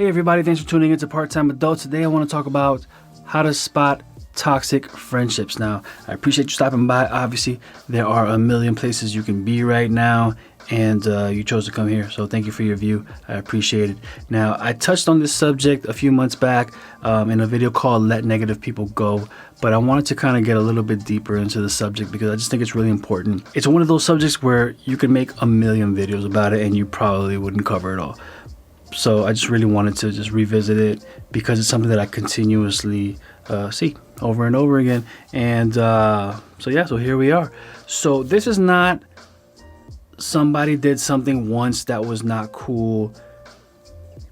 Hey everybody, thanks for tuning in to Part-Time Adults. Today I want to talk about how to spot toxic friendships. Now, I appreciate you stopping by. Obviously, there are a million places you can be right now, and you chose to come here, so thank you for your view. I appreciate it. Now, I touched on this subject a few months back in a video called Let Negative People Go, but I wanted to kind of get a little bit deeper into the subject because I just think it's really important. It's one of those subjects where you can make a million videos about it and you probably wouldn't cover it all. So I just really wanted to just revisit it because it's something that I continuously see over and over again. And so here we are. So this is not somebody did something once that was not cool.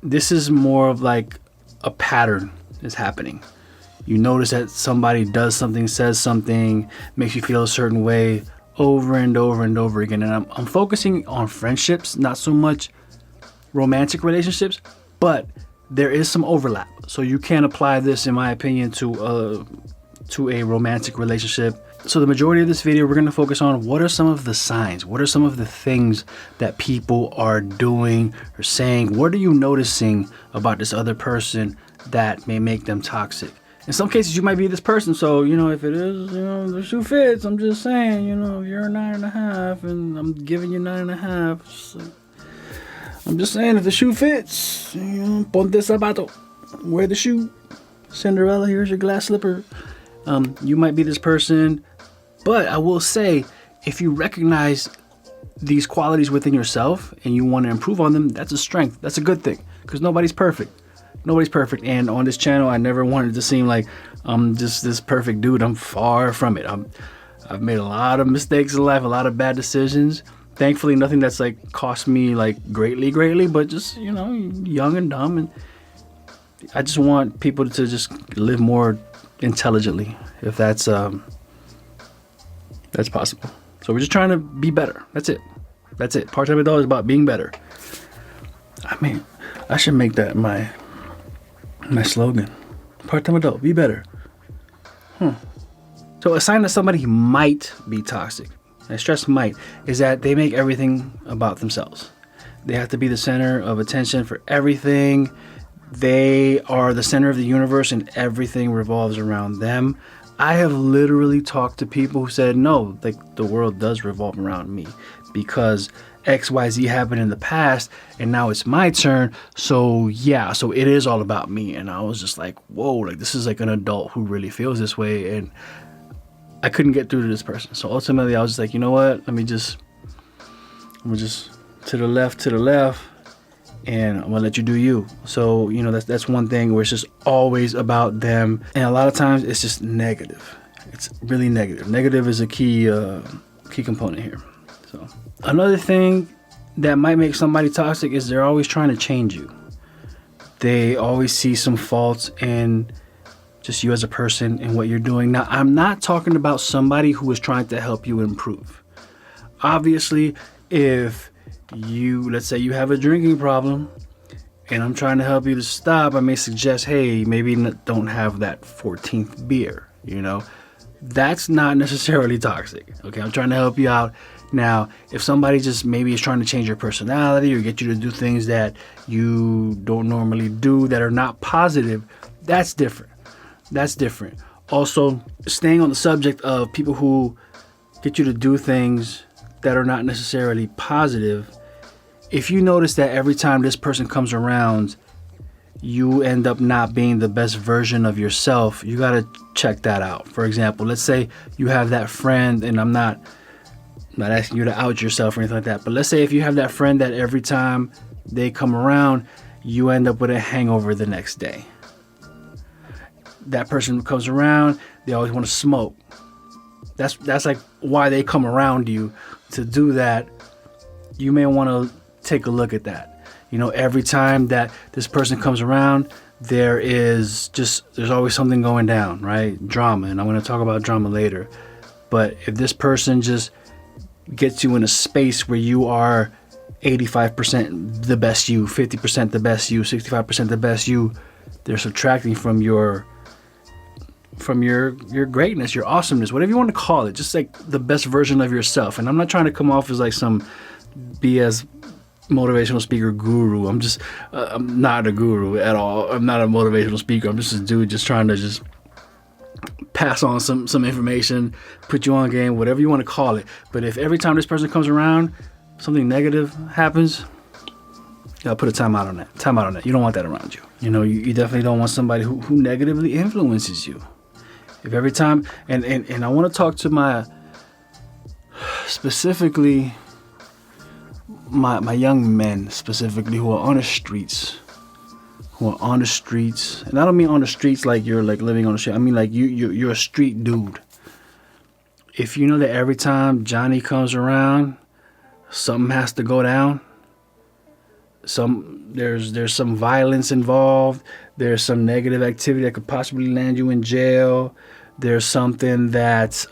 This is more of like a pattern is happening. You notice that somebody does something, says something, makes you feel a certain way over and over and over again. And I'm focusing on friendships, not so much romantic relationships, but there is some overlap. So you can apply this, in my opinion, to a romantic relationship. So the majority of this video, we're going to focus on what are some of the signs, what are some of the things that people are doing or saying. What are you noticing about this other person that may make them toxic? In some cases, you might be this person. So, if it is, the shoe fits, I'm just saying, if you're a 9.5 and I'm giving you 9.5, I'm just saying, if the shoe fits, ponte zapato, wear the shoe. Cinderella, here's your glass slipper. You might be this person, but I will say, if you recognize these qualities within yourself and you want to improve on them, that's a strength. That's a good thing, because nobody's perfect. Nobody's perfect. And on this channel, I never wanted to seem like I'm just this perfect dude. I'm far from it. I've made a lot of mistakes in life, a lot of bad decisions. Thankfully, nothing that's like cost me like greatly, but just, young and dumb. And I just want people to just live more intelligently, if that's possible. So we're just trying to be better. That's it. Part-Time Adult is about being better. I mean, I should make that my slogan. Part-Time Adult, be better. So a sign that somebody might be toxic, I stress might, is that they make everything about themselves. They have to be the center of attention for everything. They are the center of the universe and everything revolves around them. I have literally talked to people who said, no, like the world does revolve around me because XYZ happened in the past and now it's my turn. So it is all about me. And I was just like, whoa, like this is like an adult who really feels this way. And I couldn't get through to this person. So ultimately I was just like, you know what? I'm just to the left, and I'm gonna let you do you. So, that's one thing where it's just always about them. And a lot of times it's just negative. It's really negative. Negative is a key component here. So another thing that might make somebody toxic is they're always trying to change you. They always see some faults in just you as a person and what you're doing. Now, I'm not talking about somebody who is trying to help you improve. Obviously, if let's say you have a drinking problem and I'm trying to help you to stop, I may suggest, hey, maybe don't have that 14th beer, That's not necessarily toxic, okay? I'm trying to help you out. Now, if somebody just maybe is trying to change your personality or get you to do things that you don't normally do that are not positive, that's different. Also, staying on the subject of people who get you to do things that are not necessarily positive, if you notice that every time this person comes around, you end up not being the best version of yourself, you got to check that out. For example, let's say you have that friend, and I'm not asking you to out yourself or anything like that, but let's say if you have that friend that every time they come around, you end up with a hangover the next day. That person comes around, they always want to smoke. That's like why they come around you to do that. You may want to take a look at that. Every time that this person comes around, there's always something going down, right? Drama, and I'm going to talk about drama later. But if this person just gets you in a space where you are 85% the best you, 50% the best you, 65% the best you, they're subtracting from your greatness, your awesomeness, whatever you want to call it, just like the best version of yourself. And I'm not trying to come off as like some BS motivational speaker guru. I'm not a guru at all. I'm not a motivational speaker. I'm just a dude just trying to just pass on some information, put you on game, whatever you want to call it. But if every time this person comes around, something negative happens, you gotta put a time out on that. Time out on that. You don't want that around you. You know, you definitely don't want somebody who negatively influences you. If every time, and I want to talk to my, specifically, my young men specifically who are on the streets. And I don't mean on the streets like you're like living on the street. I mean like you're a street dude. If you know that every time Johnny comes around, something has to go down. There's some violence involved. There's some negative activity that could possibly land you in jail. There's something that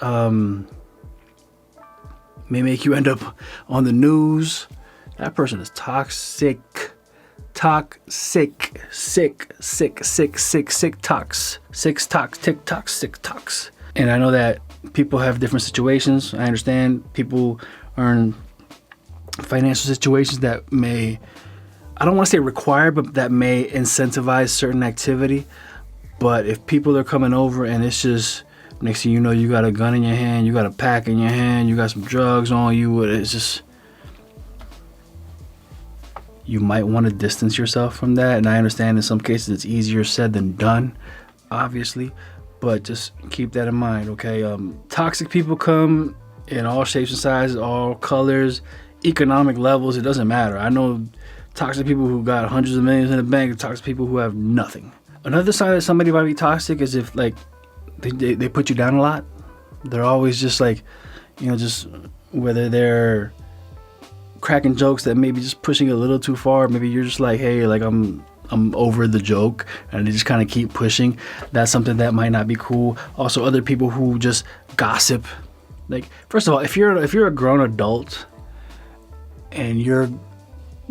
may make you end up on the news. That person is toxic. Sick tox. And I know that people have different situations. I understand people are in financial situations that may, I don't want to say require, but that may incentivize certain activity. But if people are coming over and it's just, next thing you know, you got a gun in your hand, you got a pack in your hand, you got some drugs on you, it's just, you might want to distance yourself from that. And I understand in some cases it's easier said than done, obviously, but just keep that in mind, okay? Toxic people come in all shapes and sizes, all colors, economic levels, it doesn't matter. I know toxic people who got hundreds of millions in the bank, and toxic people who have nothing. Another sign that somebody might be toxic is if like they put you down a lot. They're always just like, you know, just whether they're cracking jokes that maybe just pushing it a little too far. Maybe you're just like, hey, like I'm over the joke, and they just kind of keep pushing. That's something that might not be cool. Also, other people who just gossip. Like, first of all, if you're a grown adult and you're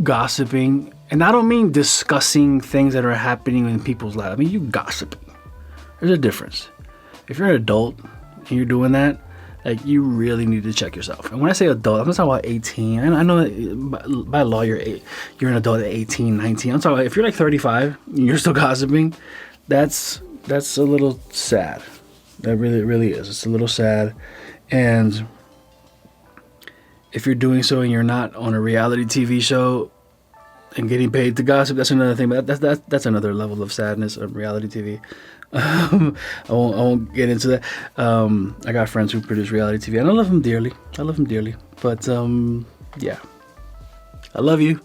gossiping, and I don't mean discussing things that are happening in people's lives. I mean, you gossiping. There's a difference. If you're an adult and you're doing that, like, you really need to check yourself. And when I say adult, I'm not talking about 18. I know that by law you're an adult at 18, 19. I'm talking about if you're like 35 and you're still gossiping, that's a little sad. That really is. It's a little sad. And if you're doing so and you're not on a reality TV show and getting paid to gossip, that's another thing. But that's another level of sadness of reality TV. I won't get into that. I got friends who produce reality TV, and I love them dearly. But yeah, I love you,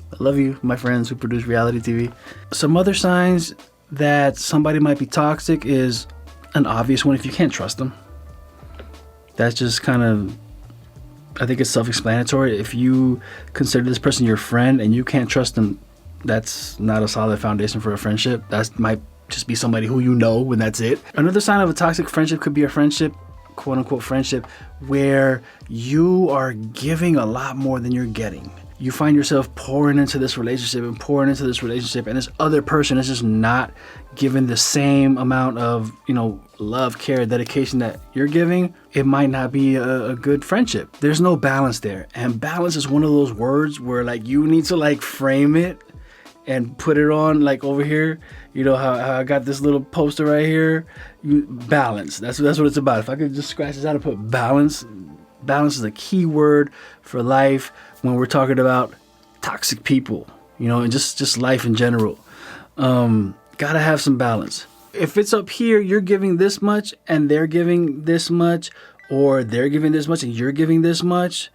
my friends who produce reality TV. Some other signs that somebody might be toxic is an obvious one. If you can't trust them, that's just kind of, I think it's self-explanatory. If you consider this person your friend and you can't trust them, that's not a solid foundation for a friendship. That might just be somebody who you know, and that's it. Another sign of a toxic friendship could be a friendship, quote unquote friendship, where you are giving a lot more than you're getting. You find yourself pouring into this relationship, and this other person is just not giving the same amount of, you know, love, care, dedication that you're giving. It might not be a good friendship. There's no balance there. And balance is one of those words where like you need to like frame it and put it on like over here. You know how I got this little poster right here? Balance. That's what it's about. If I could just scratch this out and put balance. Balance is a key word for life when we're talking about toxic people, you know, and just life in general. Gotta have some balance. If it's up here, you're giving this much and they're giving this much, or they're giving this much and you're giving this much,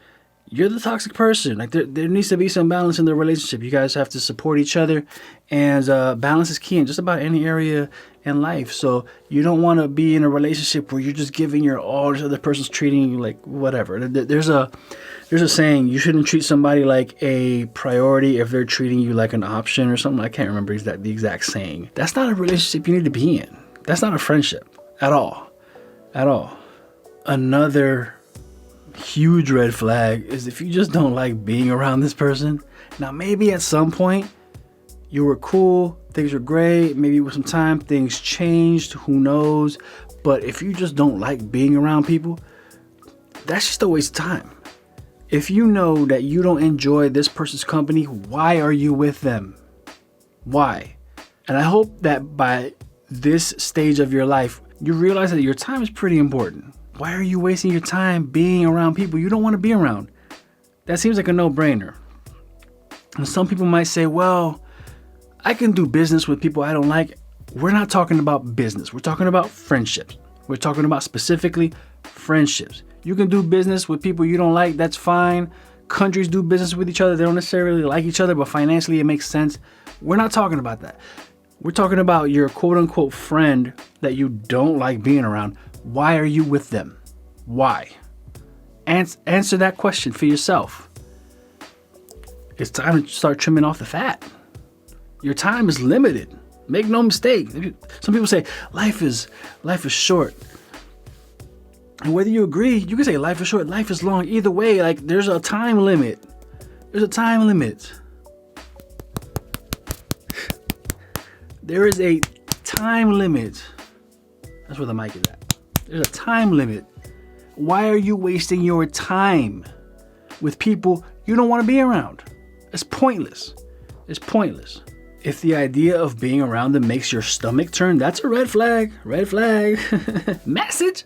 you're the toxic person. Like there needs to be some balance in the relationship. You guys have to support each other, and balance is key in just about any area in life. So you don't want to be in a relationship where you're just giving your all, this other person's treating you like whatever. There's a saying, you shouldn't treat somebody like a priority if they're treating you like an option or something. I can't remember the exact saying. That's not a relationship you need to be in. That's not a friendship at all. Another huge red flag is if you just don't like being around this person. Now, maybe at some point you were cool, things were great, maybe with some time things changed, who knows. But if you just don't like being around people, that's just a waste of time. If you know that you don't enjoy this person's company, why are you with them? Why? And I hope that by this stage of your life, you realize that your time is pretty important. Why are you wasting your time being around people you don't want to be around? That seems like a no-brainer. And some people might say, well, I can do business with people I don't like. We're not talking about business. We're talking about friendships. We're talking about specifically friendships. You can do business with people you don't like. That's fine. Countries do business with each other. They don't necessarily like each other, but financially it makes sense. We're not talking about that. We're talking about your quote unquote friend that you don't like being around. Why are you with them? Why? Answer that question for yourself. It's time to start trimming off the fat. Your time is limited. Make no mistake. Some people say life is short. And whether you agree, you can say life is short, life is long. Either way, like there's a time limit. There's a time limit. There is a time limit. That's where the mic is at. There's a time limit. Why are you wasting your time with people you don't want to be around? It's pointless. It's pointless. If the idea of being around them makes your stomach turn, that's a red flag. Red flag. Message.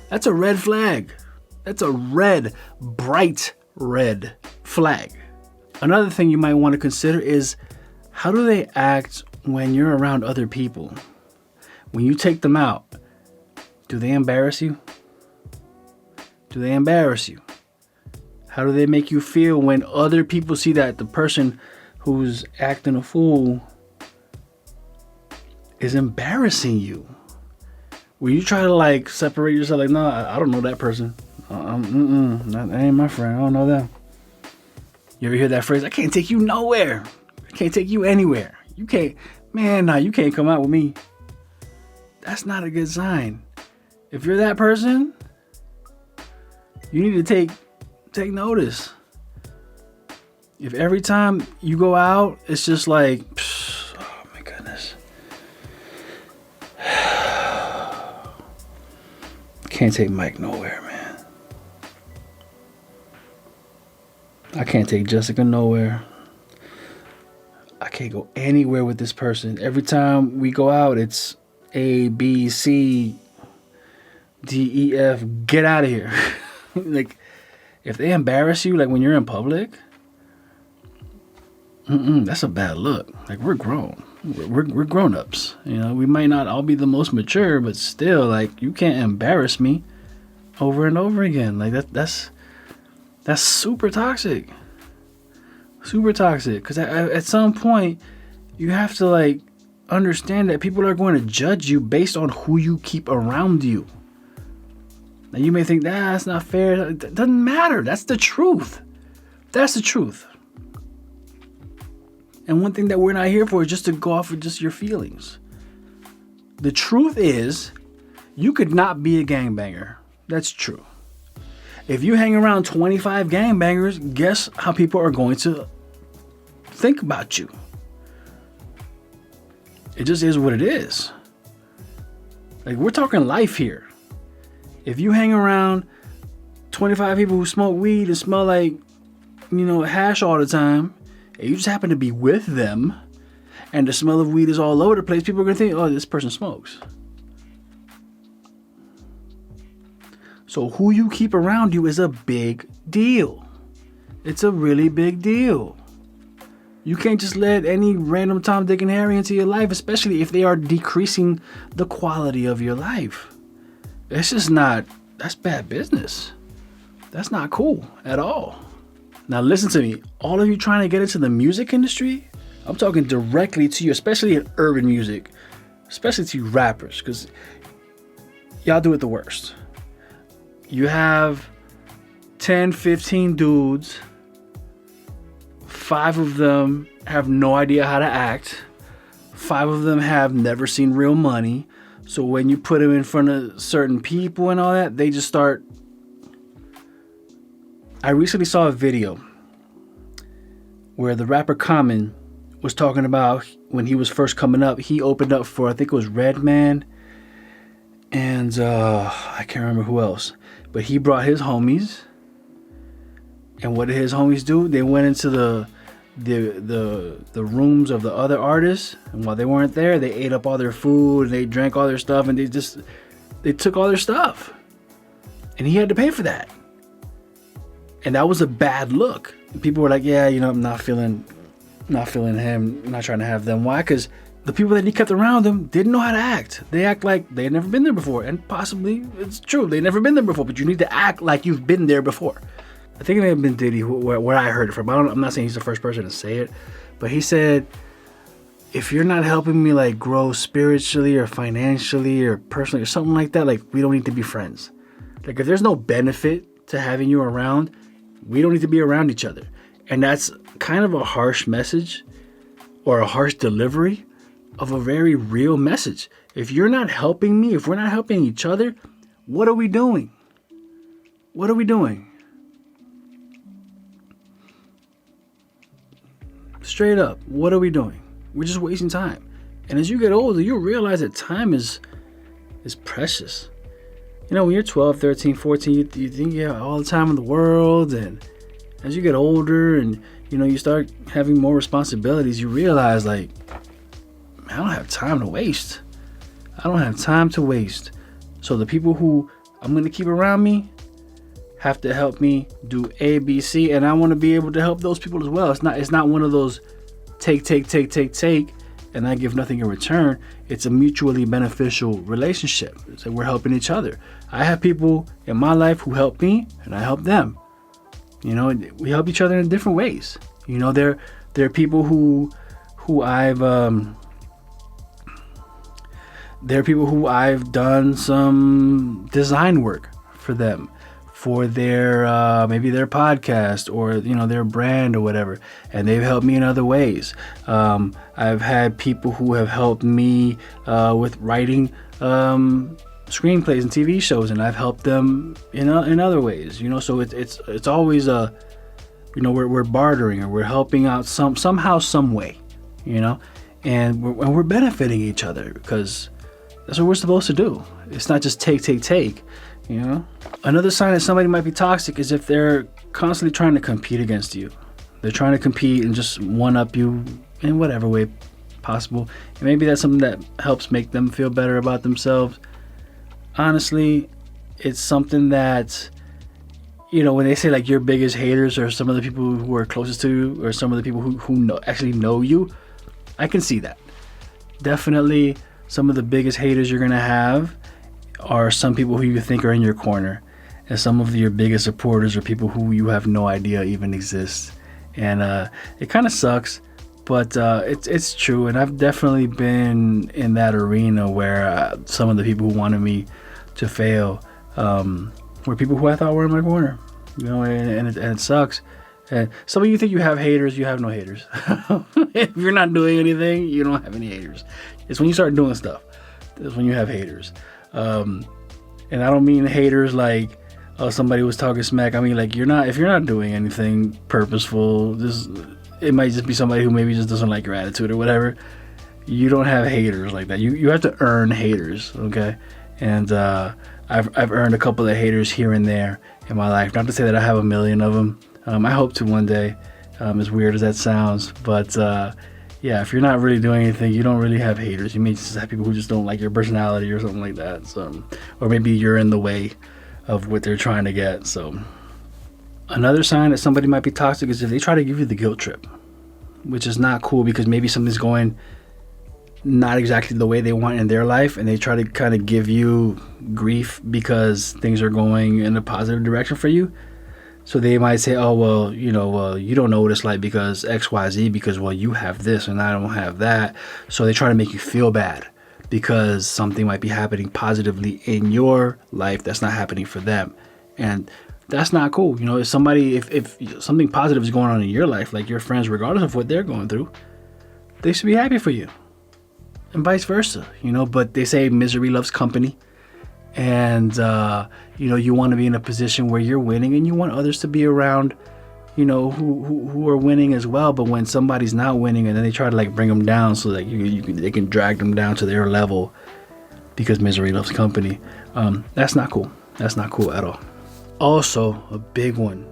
That's a red flag. That's a red, bright red flag. Another thing you might want to consider is, how do they act when you're around other people? When you take them out, do they embarrass you? Do they embarrass you? How do they make you feel when other people see that the person who's acting a fool is embarrassing you? When you try to like separate yourself, like, no, I don't know that person. That ain't my friend. I don't know them. You ever hear that phrase? I can't take you nowhere. I can't take you anywhere. You can't, man, nah, you can't come out with me. That's not a good sign. If you're that person, you need to take notice. If every time you go out, it's just like, oh my goodness. Can't take Mike nowhere, man. I can't take Jessica nowhere. I can't go anywhere with this person. Every time we go out, it's A, B, C, D, E, F. Get out of here. Like, if they embarrass you, like when you're in public, that's a bad look. Like, we're grown. We're grown-ups. You know, we might not all be the most mature, but still, like, you can't embarrass me over and over again. Like, that's super toxic. Super toxic. Because at some point, you have to, like, understand that people are going to judge you based on who you keep around you. Now, you may think, that's not fair. It doesn't matter. That's the truth. That's the truth. And one thing that we're not here for is just to go off with just your feelings. The truth is, you could not be a gangbanger. That's true. If you hang around 25 gangbangers, guess how people are going to think about you? It just is what it is. Like, we're talking life here. If you hang around 25 people who smoke weed and smell like, hash all the time, and you just happen to be with them, and the smell of weed is all over the place, people are going to think, oh, this person smokes. So who you keep around you is a big deal. It's a really big deal. You can't just let any random Tom, Dick, and Harry into your life, especially if they are decreasing the quality of your life. It's just not, that's bad business. That's not cool at all. Now listen to me, all of you trying to get into the music industry, I'm talking directly to you, especially in urban music, especially to you rappers, because y'all do it the worst. You have 10, 15 dudes, 5 of them have no idea how to act, 5 of them have never seen real money, so when you put them in front of certain people and all that, they just start. I recently saw a video where the rapper Common was talking about when he was first coming up. He opened up for, I think it was Redman, and I can't remember who else. But he brought his homies, And what did his homies do? They went into the rooms of the other artists, and while they weren't there, they ate up all their food and they drank all their stuff, and they took all their stuff, and he had to pay for that. And that was a bad look. People were like, yeah, I'm not feeling him, I'm not trying to have them. Why? Because the people that he kept around him didn't know how to act. They act like they had never been there before, and possibly it's true, they'd never been there before, but you need to act like you've been there before. I think it may have been Diddy where I heard it from. I'm not saying he's the first person to say it, but he said, if you're not helping me like grow spiritually or financially or personally or something like that, like, we don't need to be friends. Like, if there's no benefit to having you around, we don't need to be around each other. And that's kind of a harsh message or a harsh delivery of a very real message. If you're not helping me, if we're not helping each other, what are we doing? What are we doing? Straight up, what are we doing? We're just wasting time. And as you get older, you realize that time is precious. When you're 12, 13, 14, you think you have all the time in the world. And as you get older and, you start having more responsibilities, you realize, like, I don't have time to waste. I don't have time to waste. So the people who I'm going to keep around me have to help me do A, B, C, and I want to be able to help those people as well. It's not one of those take, and I give nothing in return. It's a mutually beneficial relationship. So we're helping each other. I have people in my life who help me, and I help them. We help each other in different ways. There are people who I've done some design work for them, for their maybe their podcast or their brand or whatever, and they've helped me in other ways. I've had people who have helped me with writing screenplays and TV shows, and I've helped them in other ways. So it's always we're bartering, or we're helping out somehow, some way, and we're benefiting each other, because that's what we're supposed to do. It's not just take. Another sign that somebody might be toxic is if they're constantly trying to compete against you. They're trying to compete and just one up you in whatever way possible. And maybe that's something that helps make them feel better about themselves. Honestly, it's something that, when they say like your biggest haters are some of the people who are closest to you, or some of the people who actually know you, I can see that. Definitely some of the biggest haters you're going to have are some people who you think are in your corner, and some of your biggest supporters are people who you have no idea even exist. And it kind of sucks, but it's true. And I've definitely been in that arena where some of the people who wanted me to fail were people who I thought were in my corner, and it sucks. And some of you think you have haters. You have no haters. If you're not doing anything, you don't have any haters. It's when you start doing stuff, that's when you have haters. And I don't mean haters like, oh, somebody was talking smack. I mean, like, if you're not doing anything purposeful, it might just be somebody who maybe just doesn't like your attitude or whatever. You don't have haters like that. You have to earn haters, okay? And I've earned a couple of haters here and there in my life. Not to say that I have a million of them. I hope to one day, as weird as that sounds. But yeah, if you're not really doing anything, you don't really have haters. You may just have people who just don't like your personality or something like that. So, or maybe you're in the way of what they're trying to get. So another sign that somebody might be toxic is if they try to give you the guilt trip, which is not cool, because maybe something's going not exactly the way they want in their life, and they try to kind of give you grief because things are going in a positive direction for you. So they might say, oh, well, you don't know what it's like because XYZ, because, well, you have this and I don't have that. So they try to make you feel bad because something might be happening positively in your life that's not happening for them. And that's not cool. If something positive is going on in your life, like your friends, regardless of what they're going through, they should be happy for you, and vice versa, but they say misery loves company. And, you want to be in a position where you're winning, and you want others to be around, who are winning as well. But when somebody's not winning, and then they try to like bring them down so that they can drag them down to their level because misery loves company. That's not cool. That's not cool at all. Also, a big one.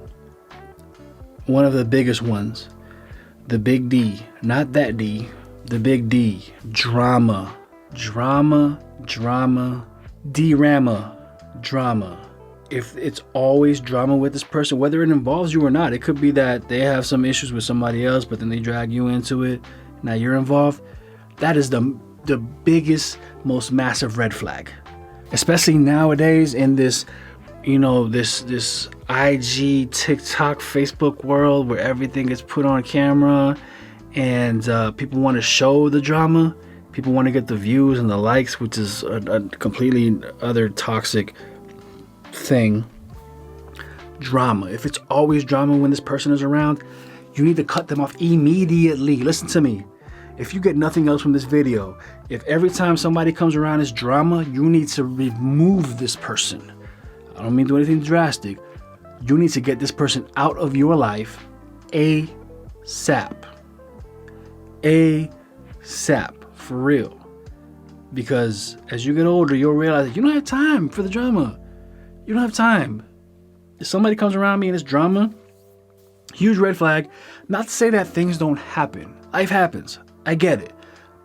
one of the biggest ones, the big D, not that D, the big D, drama, drama, drama, D-rama, drama. If it's always drama with this person, whether it involves you or not, it could be that they have some issues with somebody else, but then they drag you into it. Now you're involved. That is the biggest, most massive red flag. Especially nowadays in this, this IG, TikTok, Facebook world where everything gets put on camera and people want to show the drama. People want to get the views and the likes, which is a completely other toxic thing. Drama. If it's always drama when this person is around, you need to cut them off immediately. Listen to me. If you get nothing else from this video, if every time somebody comes around is drama, you need to remove this person. I don't mean to do anything drastic. You need to get this person out of your life ASAP. ASAP. For real. Because as you get older, you'll realize that you don't have time for the drama. You don't have time. If somebody comes around me and it's drama, huge red flag. Not to say that things don't happen. Life happens. I get it.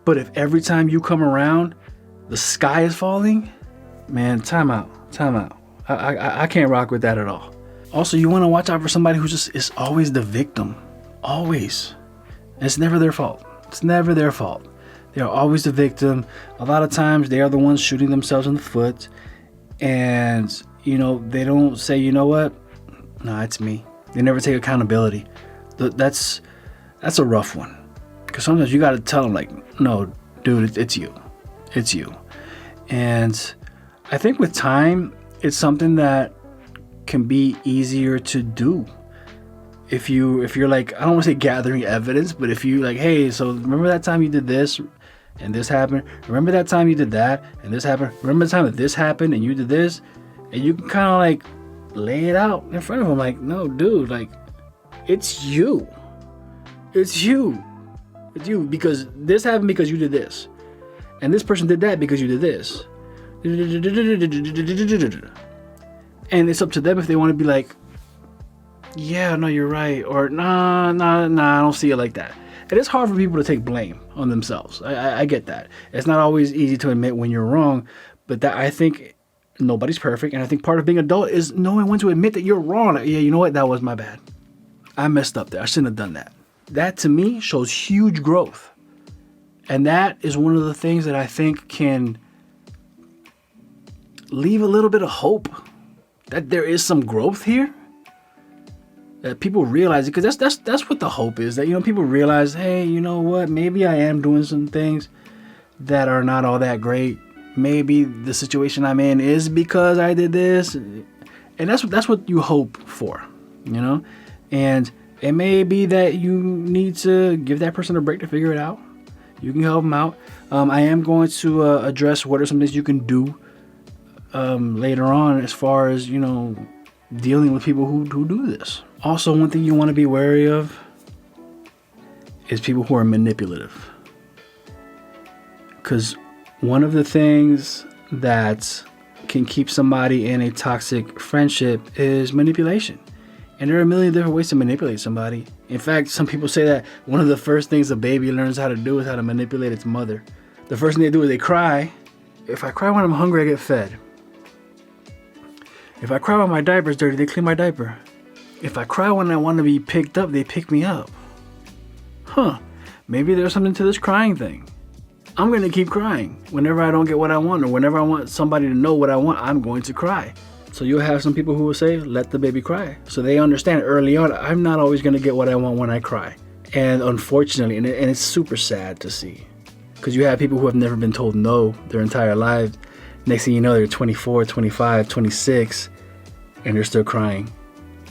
But if every time you come around, the sky is falling, man, time out. I can't rock with that at all. Also, you want to watch out for somebody who just is always the victim. Always. And it's never their fault. It's never their fault. They are always the victim. A lot of times they are the ones shooting themselves in the foot. And, they don't say, you know what? No, it's me. They never take accountability. That's a rough one. Because sometimes you got to tell them, like, no, dude, it's you. It's you. And I think with time, it's something that can be easier to do. If you're like, I don't want to say gathering evidence, but if you like, hey, so remember that time you did this and this happened? Remember that time you did that and this happened? Remember the time that this happened and you did this? And you can kind of like lay it out in front of them, like, no, dude, like, it's you. It's you. It's you, because this happened because you did this. And this person did that because you did this. And it's up to them if they want to be like, yeah, no, you're right. Or nah, I don't see it like that. It is hard for people to take blame on themselves. I get that. It's not always easy to admit when you're wrong, but that, I think nobody's perfect. And I think part of being adult is knowing when to admit that you're wrong. Yeah, you know what? That was my bad. I messed up there. I shouldn't have done that. That to me shows huge growth. And that is one of the things that I think can leave a little bit of hope that there is some growth here. That people realize it, because that's what the hope is. That, people realize, hey, you know what? Maybe I am doing some things that are not all that great. Maybe the situation I'm in is because I did this, and that's what you hope for, And it may be that you need to give that person a break to figure it out. You can help them out. I am going to address what are some things you can do later on, as far as dealing with people who do this. Also, one thing you want to be wary of is people who are manipulative. Because one of the things that can keep somebody in a toxic friendship is manipulation. And there are a million different ways to manipulate somebody. In fact, some people say that one of the first things a baby learns how to do is how to manipulate its mother. The first thing they do is they cry. If I cry when I'm hungry, I get fed. If I cry when my diaper's dirty, they clean my diaper. If I cry when I want to be picked up, they pick me up. Maybe there's something to this crying thing. I'm going to keep crying. Whenever I don't get what I want, or whenever I want somebody to know what I want, I'm going to cry. So you'll have some people who will say, let the baby cry. So they understand early on, I'm not always going to get what I want when I cry. And unfortunately, and it's super sad to see. Because you have people who have never been told no their entire lives. Next thing you know, they're 24, 25, 26, and they're still crying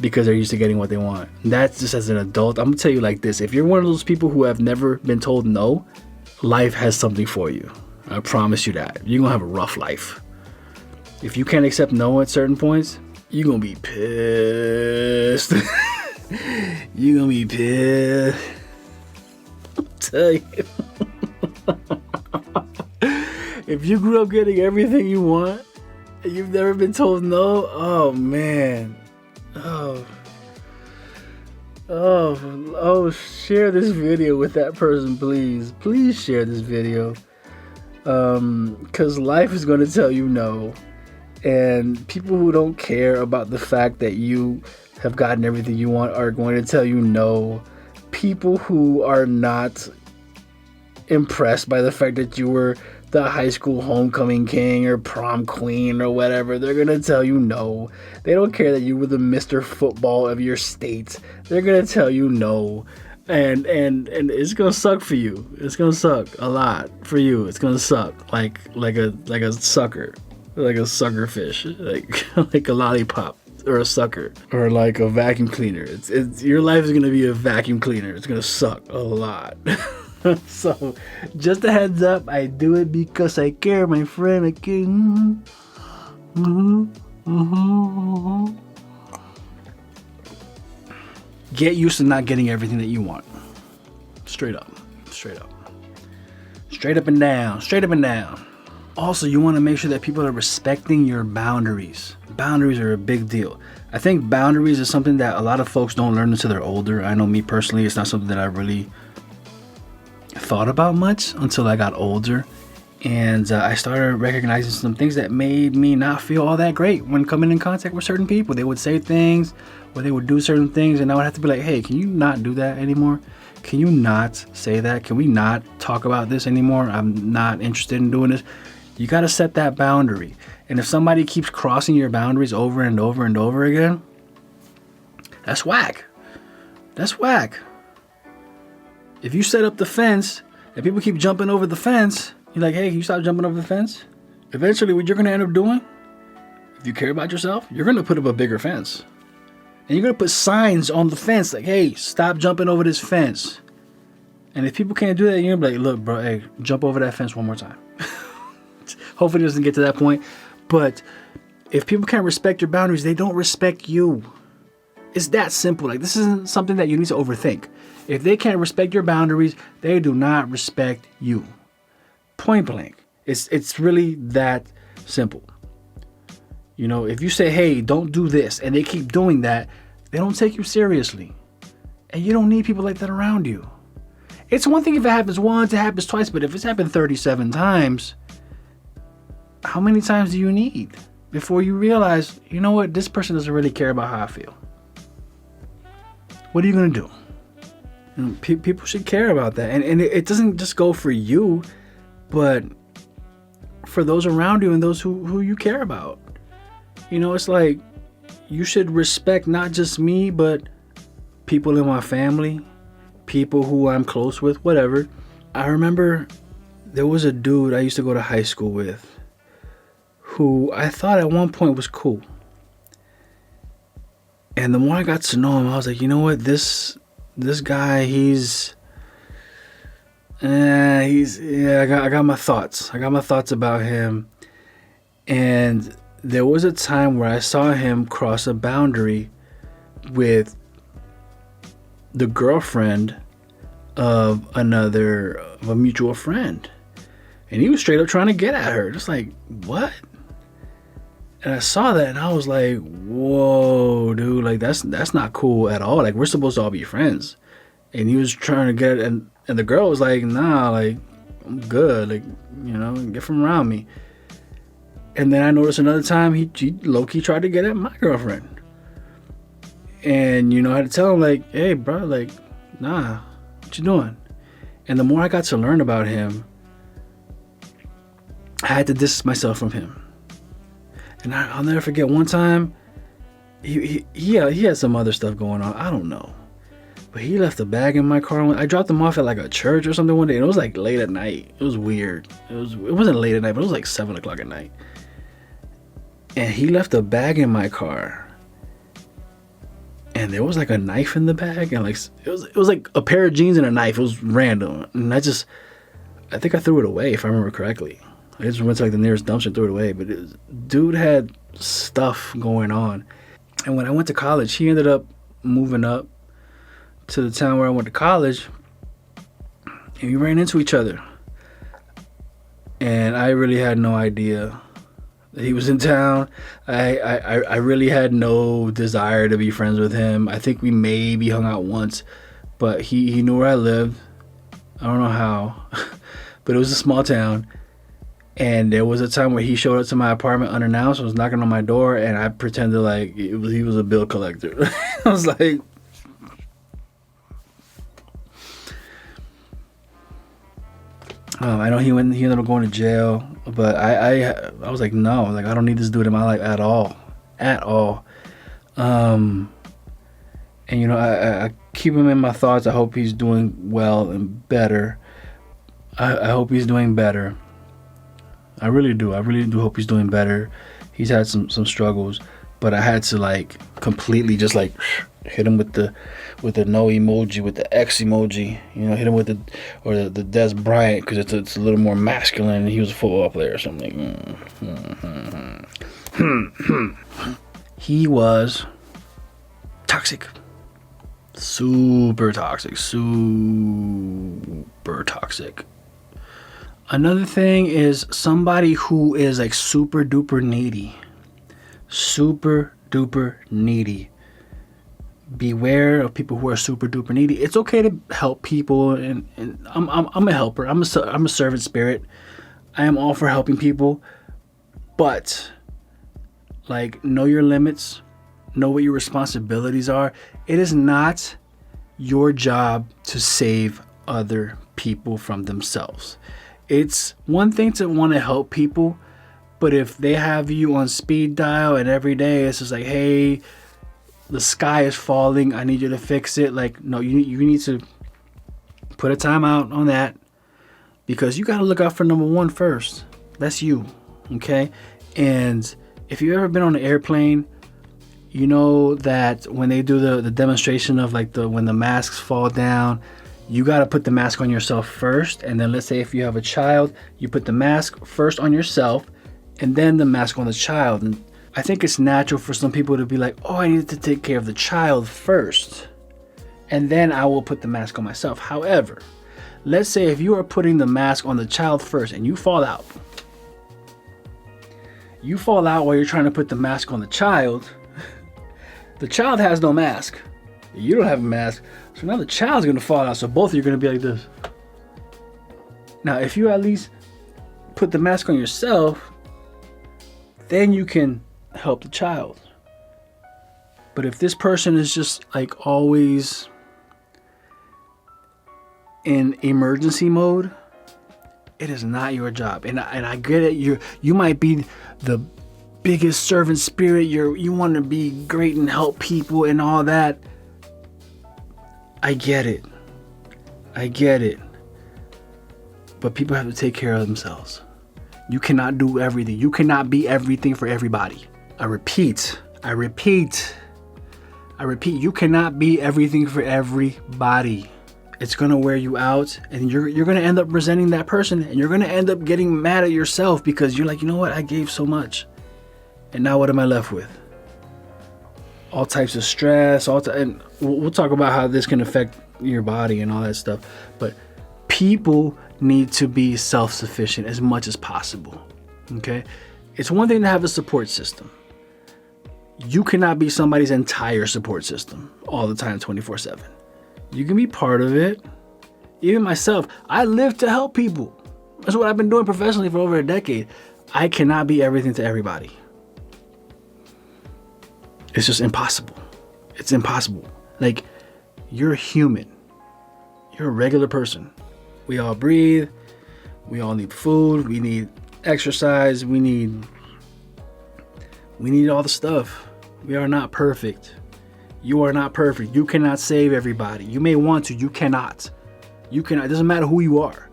because they're used to getting what they want. And that's just as an adult. I'm going to tell you like this. If you're one of those people who have never been told no, life has something for you. I promise you that. You're going to have a rough life. If you can't accept no at certain points, you're going to be pissed. You're going to be pissed. I'll tell you. If you grew up getting everything you want and you've never been told no, oh man. Oh. Share this video with that person, please. Please share this video. Because life is going to tell you no. And people who don't care about the fact that you have gotten everything you want are going to tell you no. People who are not impressed by the fact that you were the high school homecoming king or prom queen or whatever, they're gonna tell you no. They don't care that you were the Mr. Football of your state. They're gonna tell you no. And it's gonna suck for you. It's gonna suck a lot for you. It's gonna suck like a sucker, like a sucker fish, like like a lollipop or a sucker or like a vacuum cleaner. It's your life is gonna be a vacuum cleaner. It's gonna suck a lot. So, just a heads up, I do it because I care, my friend. I care. Get used to not getting everything that you want. Straight up. Straight up. Straight up and down. Straight up and down. Also, you want to make sure that people are respecting your boundaries. Boundaries are a big deal. I think boundaries is something that a lot of folks don't learn until they're older. I know me personally, it's not something that I really thought about much until I got older, and I started recognizing some things that made me not feel all that great when coming in contact with certain people. They would say things or they would do certain things, and I would have to be like, hey, can you not do that anymore? Can you not say that? Can we not talk about this anymore? I'm not interested in doing this. You got to set that boundary. And if somebody keeps crossing your boundaries over and over and over again, that's whack. That's whack. If you set up the fence and people keep jumping over the fence, you're like, hey, can you stop jumping over the fence? Eventually, what you're going to end up doing, if you care about yourself, you're going to put up a bigger fence. And you're going to put signs on the fence like, hey, stop jumping over this fence. And if people can't do that, you're going to be like, look, bro, hey, jump over that fence one more time. Hopefully it doesn't get to that point. But if people can't respect your boundaries, they don't respect you. It's that simple. Like, this isn't something that you need to overthink. If they can't respect your boundaries, they do not respect you. Point blank. It's really that simple. You know, if you say, hey, don't do this, and they keep doing that, they don't take you seriously. And you don't need people like that around you. It's one thing if it happens once, it happens twice, but if it's happened 37 times, how many times do you need before you realize, you know what, this person doesn't really care about how I feel? What are you going to do? You know, people should care about that. And it doesn't just go for you, but for those around you and those who you care about. You know, it's like you should respect not just me, but people in my family, people who I'm close with, whatever. I remember there was a dude I used to go to high school with who I thought at one point was cool. And the more I got to know him, I was like, you know what, this guy, I got my thoughts. I got my thoughts about him. And there was a time where I saw him cross a boundary with the girlfriend of a mutual friend. And he was straight up trying to get at her. Just like, what? And I saw that and I was like, whoa, dude, like that's not cool at all. Like, we're supposed to all be friends. And he was trying to get, and the girl was like, nah, like, I'm good. Like, you know, get from around me. And then I noticed another time he low-key tried to get at my girlfriend. And, you know, I had to tell him, like, hey, bro, like, nah, what you doing? And the more I got to learn about him, I had to distance myself from him. And I'll never forget one time, he had some other stuff going on. I don't know. But he left a bag in my car. I dropped him off at like a church or something one day. And it was like late at night. It was weird. It wasn't late at night, but it was like 7 o'clock at night. And he left a bag in my car. And there was like a knife in the bag. And like it was like a pair of jeans and a knife. It was random. And I think I threw it away, if I remember correctly. I just went to like the nearest dumpster and threw it away. But dude had stuff going on. And when I went to college, he ended up moving up to the town where I went to college. And we ran into each other. And I really had no idea He was in town. I really had no desire to be friends with him. I think we maybe hung out once, but he knew where I lived. I don't know how, but it was a small town. And there was a time where he showed up to my apartment unannounced and was knocking on my door, and I pretended like he was a bill collector. I was like, I know he ended up going to jail, but I was like, no, like I don't need this dude in my life at all. And you know, I keep him in my thoughts. I hope he's doing well and better. I hope he's doing better. I really do hope he's doing better. He's had some struggles, but I had to like completely just like hit him with the no emoji, with the X emoji, you know, hit him with the Des Bryant, because it's a little more masculine, and he was a football player or something. He was toxic. Super toxic. Another thing is somebody who is like super duper needy. Beware of people who are super duper needy. It's okay to help people, and I'm a helper. I'm a servant spirit. I am all for helping people, but like, know your limits, know what your responsibilities are. It is not your job to save other people from themselves. It's one thing to want to help people, but if they have you on speed dial and every day it's just like, hey, the sky is falling, I need you to fix it. Like, no, you need to put a timeout on that, because you got to look out for number one first. That's you, okay? And if you've ever been on an airplane, you know that when they do the demonstration of like when the masks fall down, you got to put the mask on yourself first. And then let's say if you have a child, you put the mask first on yourself and then the mask on the child. And I think it's natural for some people to be like, oh, I need to take care of the child first, and then I will put the mask on myself. However, let's say if you are putting the mask on the child first and you fall out while you're trying to put the mask on the child. The child has no mask. You don't have a mask. So now the child's going to fall out. So both of you are going to be like this. Now, if you at least put the mask on yourself, then you can help the child. But if this person is just like always in emergency mode, it is not your job. And I get it. You might be the biggest servant spirit. You want to be great and help people and all that. I get it. But people have to take care of themselves. You cannot do everything. You cannot be everything for everybody. I repeat. You cannot be everything for everybody. It's going to wear you out, and you're going to end up resenting that person, and you're going to end up getting mad at yourself because you're like, you know what? I gave so much. And now what am I left with? All types of stress, and we'll talk about how this can affect your body and all that stuff. But people need to be self-sufficient as much as possible. Okay? It's one thing to have a support system. You cannot be somebody's entire support system all the time, 24/7. You can be part of it. Even myself, I live to help people. That's what I've been doing professionally for over a decade. I cannot be everything to everybody. It's just impossible. It's impossible. Like, you're human. You're a regular person. We all breathe. We all need food. We need exercise. We need all the stuff. We are not perfect. You are not perfect. You cannot save everybody. You may want to. You cannot. It doesn't matter who you are.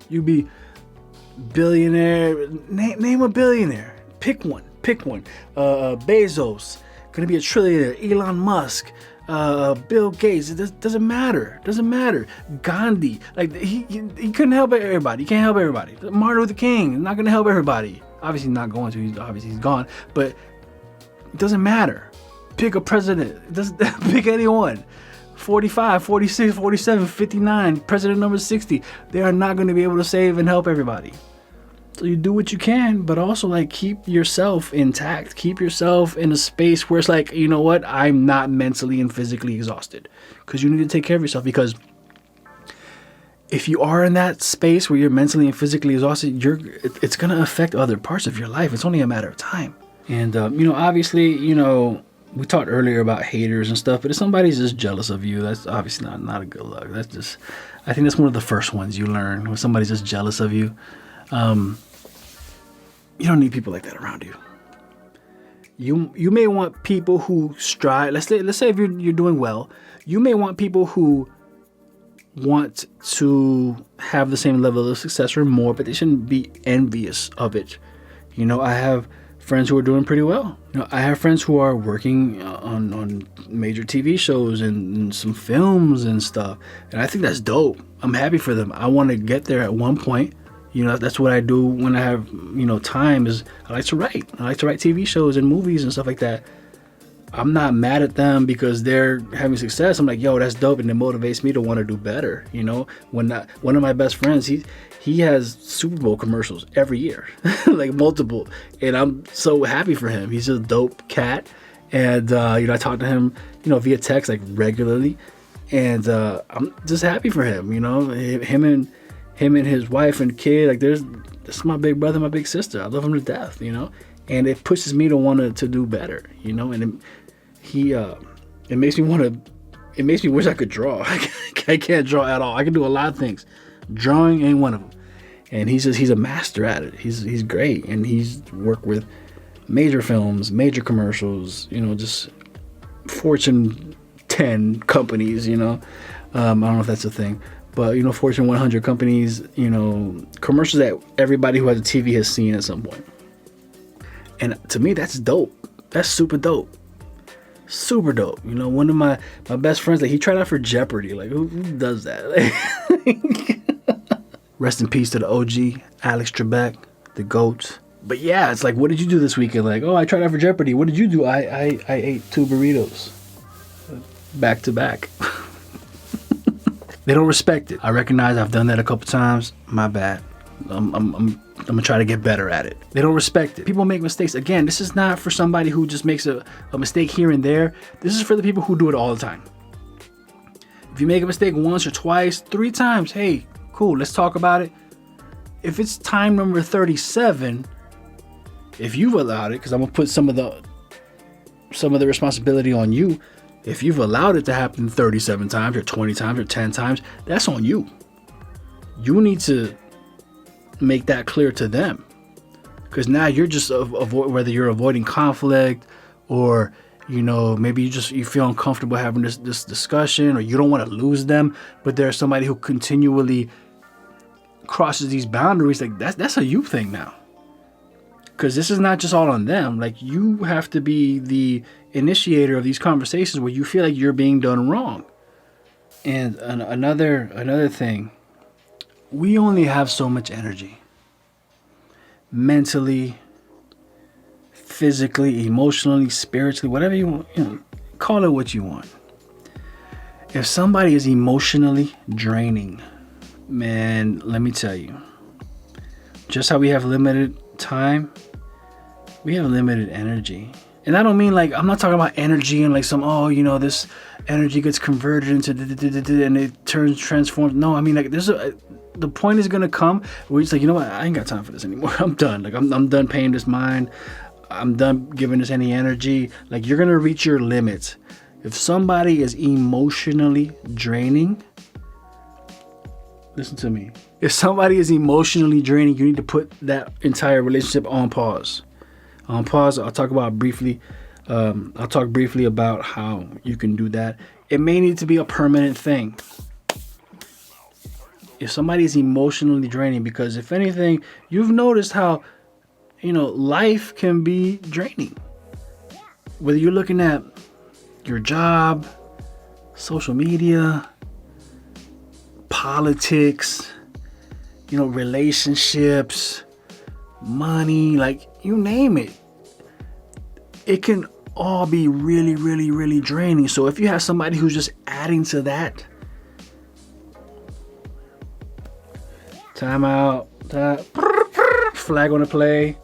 You be billionaire. Name a billionaire. Pick one. Bezos. Gonna be a trillionaire. Elon Musk. Bill Gates. It doesn't matter. Gandhi. Like he couldn't help everybody. He can't help everybody. Martin Luther King. Not gonna help everybody. Obviously not going to. He's gone. But it doesn't matter. Pick a president. Pick anyone. 45, 46, 47, 59, president number 60. They are not going to be able to save and help everybody. So you do what you can, but also like keep yourself intact. Keep yourself in a space where it's like, you know what? I'm not mentally and physically exhausted, because you need to take care of yourself. Because if you are in that space where you're mentally and physically exhausted, it's going to affect other parts of your life. It's only a matter of time. And, obviously, we talked earlier about haters and stuff, but if somebody's just jealous of you, that's obviously not a good look. I think that's one of the first ones you learn, when somebody's just jealous of you. You don't need people like that around you. You may want people who strive. Let's say if you're doing well, you may want people who want to have the same level of success or more, but they shouldn't be envious of it. I have friends who are doing pretty well. I have friends who are working on major TV shows and some films and stuff, and I think that's dope. I'm happy for them. I want to get there at one point. That's what I do when I have, time, is I like to write. I like to write TV shows and movies and stuff like that. I'm not mad at them because they're having success. I'm like, yo, that's dope, and it motivates me to want to do better. One of my best friends, he has Super Bowl commercials every year, like multiple, and I'm so happy for him. He's a dope cat, and I talk to him, via text like regularly, and I'm just happy for him. Him and his wife and kid, like this is my big brother, my big sister. I love him to death, and it pushes me to want to do better, and it makes me wish I could draw. I can't draw at all. I can do a lot of things. Drawing ain't one of them. And he's a master at it. He's great, and he's worked with major films, major commercials, just Fortune 10 companies, I don't know if that's a thing. But, Fortune 100 companies, commercials that everybody who has a TV has seen at some point. And to me, that's dope. That's super dope. Super dope. One of my best friends, like, he tried out for Jeopardy. Like, who does that? Rest in peace to the OG, Alex Trebek, the GOAT. But yeah, it's like, what did you do this weekend? Like, oh, I tried out for Jeopardy. What did you do? I ate 2 burritos. Back to back. They don't respect it. I recognize I've done that a couple times. My bad. I'm gonna try to get better at it. They don't respect it. People make mistakes. Again, this is not for somebody who just makes a mistake here and there. This is for the people who do it all the time. If you make a mistake once or twice, 3 times, hey, cool, let's talk about it. If it's time number 37, if you've allowed it, because I'm gonna put some of the responsibility on you. If you've allowed it to happen 37 times or 20 times or 10 times, that's on you. You need to make that clear to them, because now you're just whether you're avoiding conflict or maybe you feel uncomfortable having this discussion, or you don't want to lose them, but there's somebody who continually crosses these boundaries. Like that's a you thing now, because this is not just all on them. Like, you have to be the initiator of these conversations where you feel like you're being done wrong. And another thing, we only have so much energy. Mentally, physically, emotionally, spiritually, whatever you want, call it what you want. If somebody is emotionally draining, man, let me tell you, just how we have limited time, we have limited energy. And I don't mean like, I'm not talking about energy and like this energy gets converted into and it transforms. No, I mean like the point is going to come where it's like, you know what, I ain't got time for this anymore. I'm done. Like I'm done paying this mind. I'm done giving this any energy. Like, you're going to reach your limits. If somebody is emotionally draining, listen to me. If somebody is emotionally draining, you need to put that entire relationship on pause. On pause, I'll talk briefly about how you can do that. It may need to be a permanent thing. If somebody is emotionally draining, because if anything, you've noticed how, life can be draining. Whether you're looking at your job, social media, politics, relationships, money, like you name it. It can all be really, really, really draining. So if you have somebody who's just adding to that, time out, flag on the play.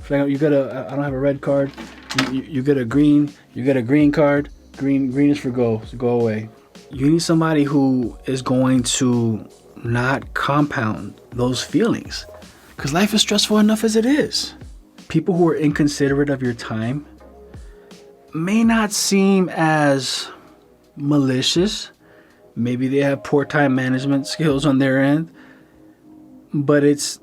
You get a. I don't have a red card. You get a green. You get a green card. Green is for go. So go away. You need somebody who is going to not compound those feelings, because life is stressful enough as it is. People who are inconsiderate of your time may not seem as malicious. Maybe they have poor time management skills on their end, but it's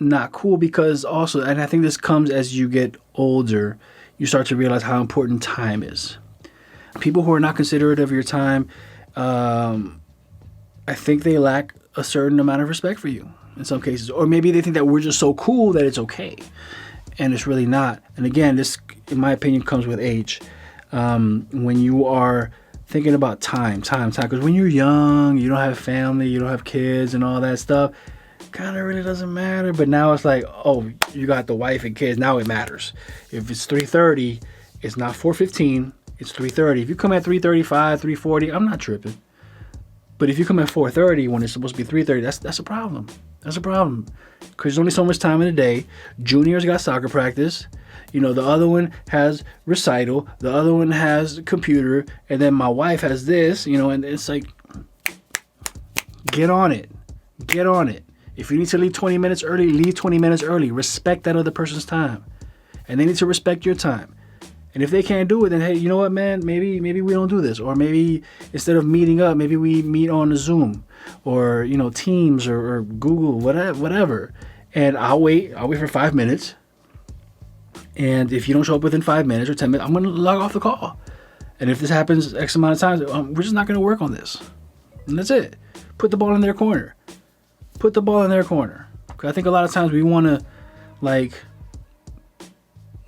not cool, because also, and I think this comes as you get older, you start to realize how important time is. People who are not considerate of your time, I think they lack a certain amount of respect for you in some cases. Or maybe they think that we're just so cool that it's okay. And it's really not. And again, this, in my opinion, comes with age. When you are thinking about time. Because when you're young, you don't have family, you don't have kids and all that stuff, kind of really doesn't matter. But now it's like, oh, you got the wife and kids, now it matters. If it's 3:30, it's not 4:15, it's 3:30. If you come at 3:35, 3:40, I'm not tripping. But if you come at 4:30 when it's supposed to be 3:30, that's a problem. That's a problem. Because there's only so much time in the day. Junior's got soccer practice. You know, the other one has recital. The other one has computer. And then my wife has this, you know, and it's like, get on it. Get on it. If you need to leave 20 minutes early, leave 20 minutes early. Respect that other person's time. And they need to respect your time. And if they can't do it, then hey, you know what, man? Maybe we don't do this. Or maybe instead of meeting up, maybe we meet on the Zoom or, you know, Teams or Google, whatever. And I'll wait for 5 minutes. And if you don't show up within 5 minutes or 10 minutes, I'm going to log off the call. And if this happens X amount of times, we're just not going to work on this. And that's it. Put the ball in their corner. Put the ball in their corner. Because I think a lot of times we want to, like,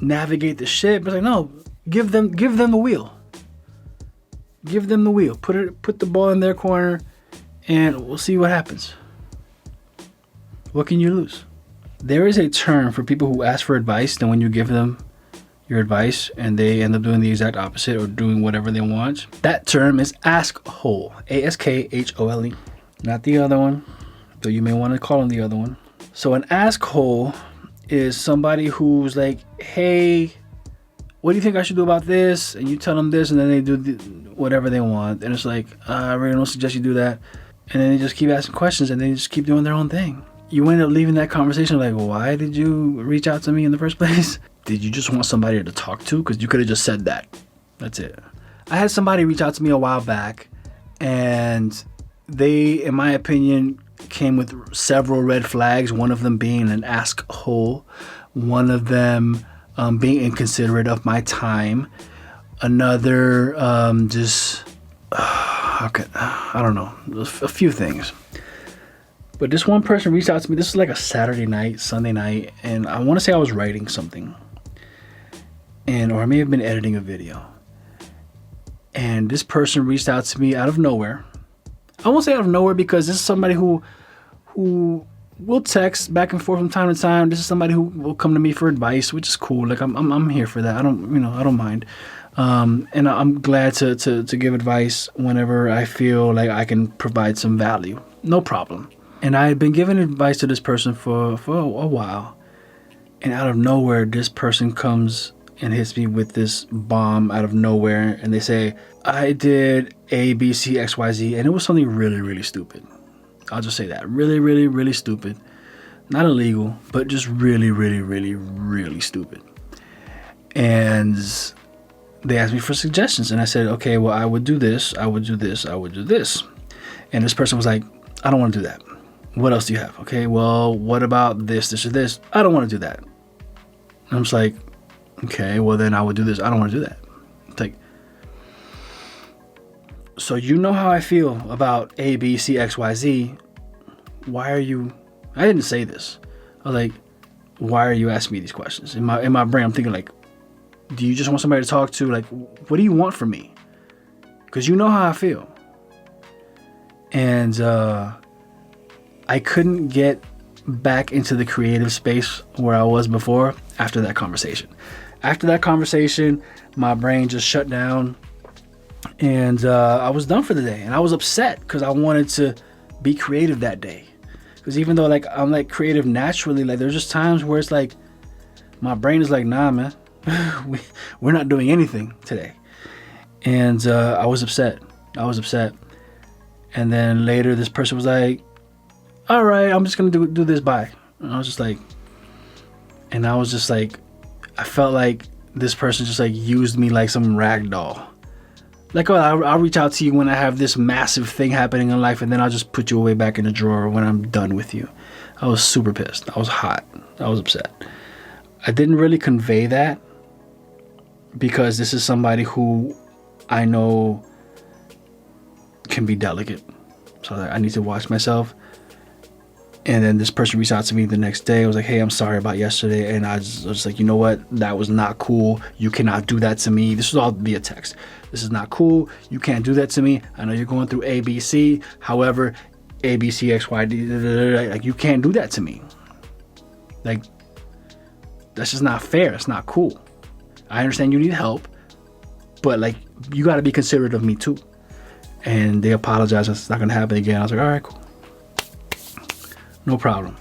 navigate the shit, but like, no, give them the wheel. Give them the wheel. Put the ball in their corner, and we'll see what happens. What can you lose? There is a term for people who ask for advice, then when you give them your advice and they end up doing the exact opposite or doing whatever they want, that term is askhole. ASKHOLE. Not the other one, though you may want to call them the other one. So an askhole is somebody who's like, hey, what do you think I should do about this? And you tell them this, and then they do whatever they want. And it's like, I really don't suggest you do that. And then they just keep asking questions, and they just keep doing their own thing. You end up leaving that conversation like, why did you reach out to me in the first place? Did you just want somebody to talk to? Because you could have just said that. That's it. I had somebody reach out to me a while back, and they, in my opinion, came with several red flags. One of them being an askhole. One of them being inconsiderate of my time. Another I don't know, a few things. But this one person reached out to me. This is like a Saturday night, Sunday night, and I want to say I was writing something, or I may have been editing a video. And this person reached out to me out of nowhere. I won't say out of nowhere, because this is somebody who will text back and forth from time to time. This is somebody who will come to me for advice, which is cool. Like I'm here for that. I don't mind. And I'm glad to give advice whenever I feel like I can provide some value. No problem. And I had been giving advice to this person for a while. And out of nowhere, this person comes and hits me with this bomb out of nowhere. And they say, I did A, B, C, X, Y, Z. And it was something really, really stupid. I'll just say that. Really, really, really stupid. Not illegal, but just really, really, really, really stupid. And they asked me for suggestions. And I said, okay, well, I would do this. I would do this. I would do this. And this person was like, I don't want to do that. What else do you have? Okay, well, what about this, this, or this? I don't want to do that. And I'm just like, okay, well, then I would do this. I don't want to do that. It's like, so you know how I feel about A, B, C, X, Y, Z. Why are you... I didn't say this. I was like, why are you asking me these questions? In my brain, I'm thinking like, do you just want somebody to talk to? Like, what do you want from me? Because you know how I feel. And I couldn't get back into the creative space where I was before after that conversation. After that conversation, my brain just shut down, and I was done for the day. And I was upset because I wanted to be creative that day. Because even though like I'm like creative naturally, like there's just times where it's like my brain is like, nah, man, we're not doing anything today. And I was upset. And then later this person was like, all right, I'm just gonna do this, bye. And I was just like, I felt like this person just like used me like some rag doll. Like, oh, I'll reach out to you when I have this massive thing happening in life, and then I'll just put you away back in the drawer when I'm done with you. I was super pissed. I was hot. I was upset. I didn't really convey that because this is somebody who I know can be delicate. So I need to watch myself. And then this person reached out to me the next day. I was like, hey, I'm sorry about yesterday. And I was like, you know what? That was not cool. You cannot do that to me. This was all via text. This is not cool. You can't do that to me. I know you're going through ABC. However, ABC, X, Y, D, like you can't do that to me. Like, that's just not fair. It's not cool. I understand you need help, but like, you got to be considerate of me too. And they apologized. It's not going to happen again. I was like, all right, cool. No problem.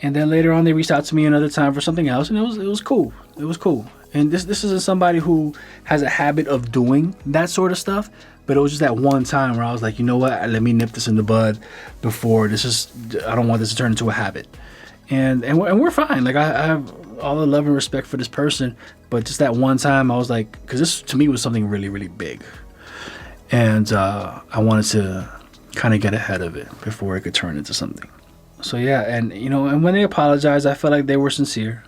And then later on, they reached out to me another time for something else, and it was cool. It was cool. And this isn't somebody who has a habit of doing that sort of stuff, but it was just that one time where I was like, you know what? Let me nip this in the bud before I don't want this to turn into a habit. And we're fine. Like I have all the love and respect for this person, but just that one time, I was like, because this to me was something really, really big, and I wanted to kind of get ahead of it before it could turn into something. So yeah, and and when they apologized, I felt like they were sincere,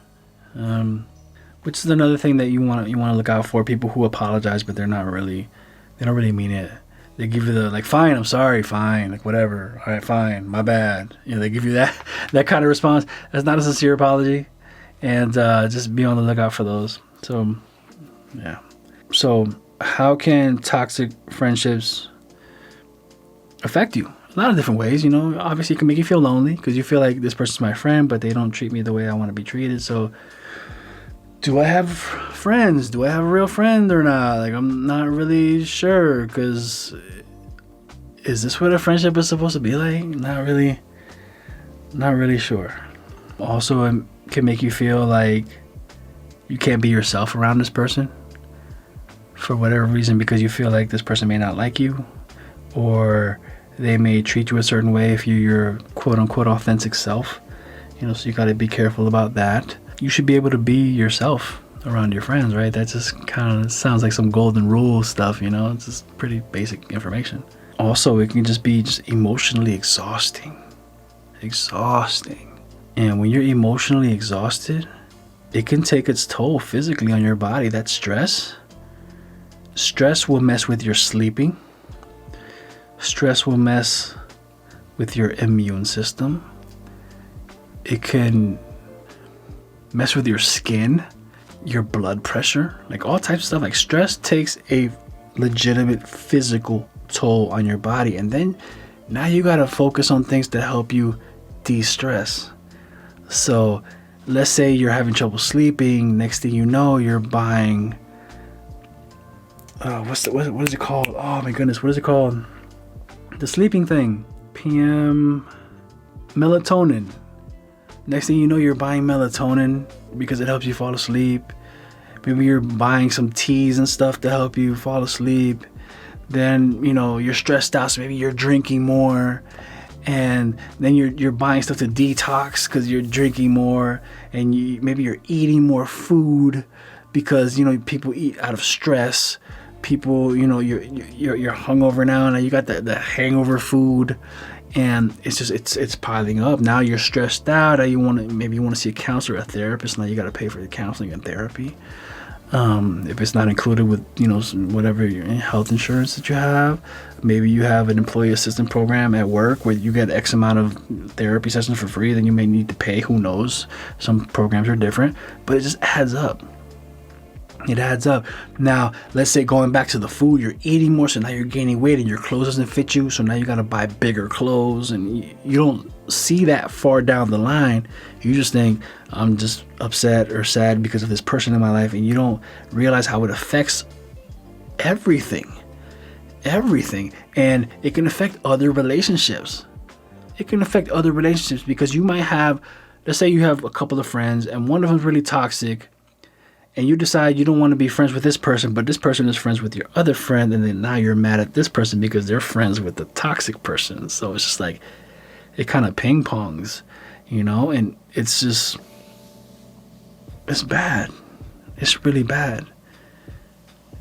which is another thing that you want to look out for. People who apologize, but they don't really mean it. They give you the like, fine, I'm sorry, fine, like whatever, all right, fine, my bad. They give you that kind of response. That's not a sincere apology, and just be on the lookout for those. So yeah. So how can toxic friendships affect you? A lot of different ways. Obviously it can make you feel lonely because you feel like this person's my friend, but they don't treat me the way I want to be treated. So do I have friends? Do I have a real friend or not? Like, I'm not really sure, because is this what a friendship is supposed to be like? Not really sure. Also, it can make you feel like you can't be yourself around this person for whatever reason, because you feel like this person may not like you, or they may treat you a certain way if you're your quote-unquote authentic self. So you got to be careful about that. You should be able to be yourself around your friends, right? That just kind of sounds like some golden rule stuff, It's just pretty basic information. Also, it can just be emotionally exhausting. And when you're emotionally exhausted, it can take its toll physically on your body. That stress will mess with your sleeping. Stress will mess with your immune system. It can mess with your skin, your blood pressure, like all types of stuff. Like, stress takes a legitimate physical toll on your body. And then now you got to focus on things to help you de-stress. So let's say you're having trouble sleeping. Next thing you know, you're buying, what is it called? Oh my goodness, what is it called? The sleeping thing, melatonin. Next thing you know, you're buying melatonin because it helps you fall asleep. Maybe you're buying some teas and stuff to help you fall asleep. Then, you're stressed out, so maybe you're drinking more. And then you're buying stuff to detox because you're drinking more. And maybe you're eating more food because, people eat out of stress. People, you're hungover now you got the hangover food, and it's piling up. Now you're stressed out. Maybe you want to see a counselor or a therapist. Now you got to pay for the counseling and therapy. If it's not included with whatever your health insurance that you have, maybe you have an employee assistance program at work where you get X amount of therapy sessions for free. Then you may need to pay. Who knows? Some programs are different, but it just adds up. It adds up. Now, let's say going back to the food, you're eating more, so now you're gaining weight and your clothes doesn't fit you, so now you got to buy bigger clothes, and you don't see that far down the line. You just think, I'm just upset or sad because of this person in my life, and you don't realize how it affects everything. And it can affect other relationships. it can affect other relationships, because you might have, let's say you have a couple of friends and one of them's really toxic, and you decide you don't want to be friends with this person, but this person is friends with your other friend, and then now you're mad at this person because they're friends with the toxic person. So it's just like, it kind of ping pongs, you know, and it's just, it's bad. It's really bad.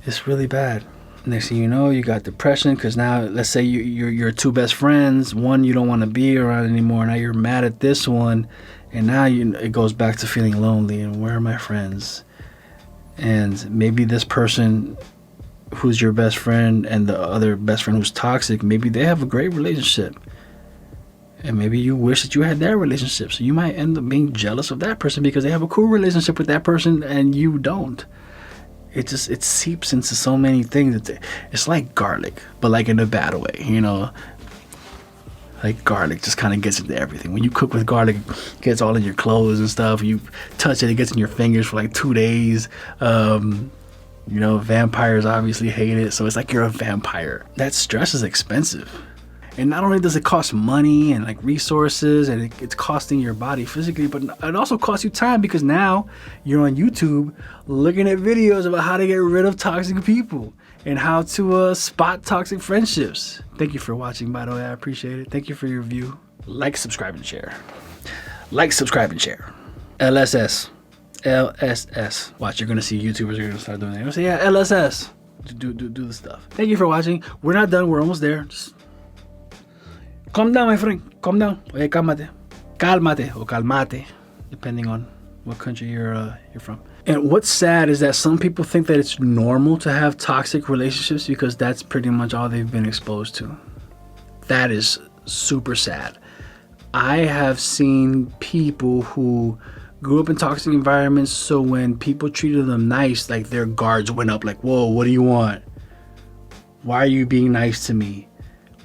It's really bad. Next thing you know, you got depression, because now, let's say you're two best friends. One you don't want to be around anymore. Now you're mad at this one, and now it goes back to feeling lonely, and where are my friends? And maybe this person who's your best friend and the other best friend who's toxic, maybe they have a great relationship. And maybe you wish that you had that relationship. So you might end up being jealous of that person because they have a cool relationship with that person and you don't. It seeps into so many things. It's like garlic, but like in a bad way, you know? Like garlic just kind of gets into everything. When you cook with garlic, it gets all in your clothes and stuff. You touch it, it gets in your fingers for like 2 days. You know, vampires obviously hate it. So it's like you're a vampire. That stress is expensive. And not only does it cost money and like resources, and it's costing your body physically, but it also costs you time, because now you're on YouTube looking at videos about how to get rid of toxic people and how to spot toxic friendships. Thank you for watching, by the way. I appreciate it. Thank you for your view. Like, subscribe, and share. Like, subscribe, and share. LSS. LSS. Watch, you're going to see YouTubers are going to start doing that. You're going to say, yeah, LSS. Do the stuff. Thank you for watching. We're not done. We're almost there. Just calm down, my friend. Calm down. Oye, cálmate. Cálmate or calmate, depending on what country you're from. And what's sad is that some people think that it's normal to have toxic relationships because that's pretty much all they've been exposed to. That is super sad. I have seen people who grew up in toxic environments, so when people treated them nice, like their guards went up, like, whoa, what do you want? Why are you being nice to me?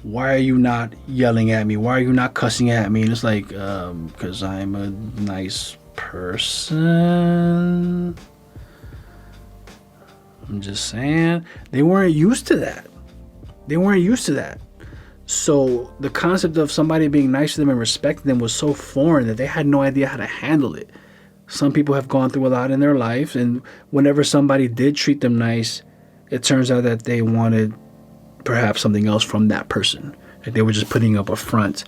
Why are you not yelling at me? Why are you not cussing at me? And it's like, because I'm a nice person. I'm just saying. They weren't used to that. So the concept of somebody being nice to them and respecting them was so foreign that they had no idea how to handle it. Some people have gone through a lot in their life, and whenever somebody did treat them nice, it turns out that they wanted perhaps something else from that person. Like they were just putting up a front.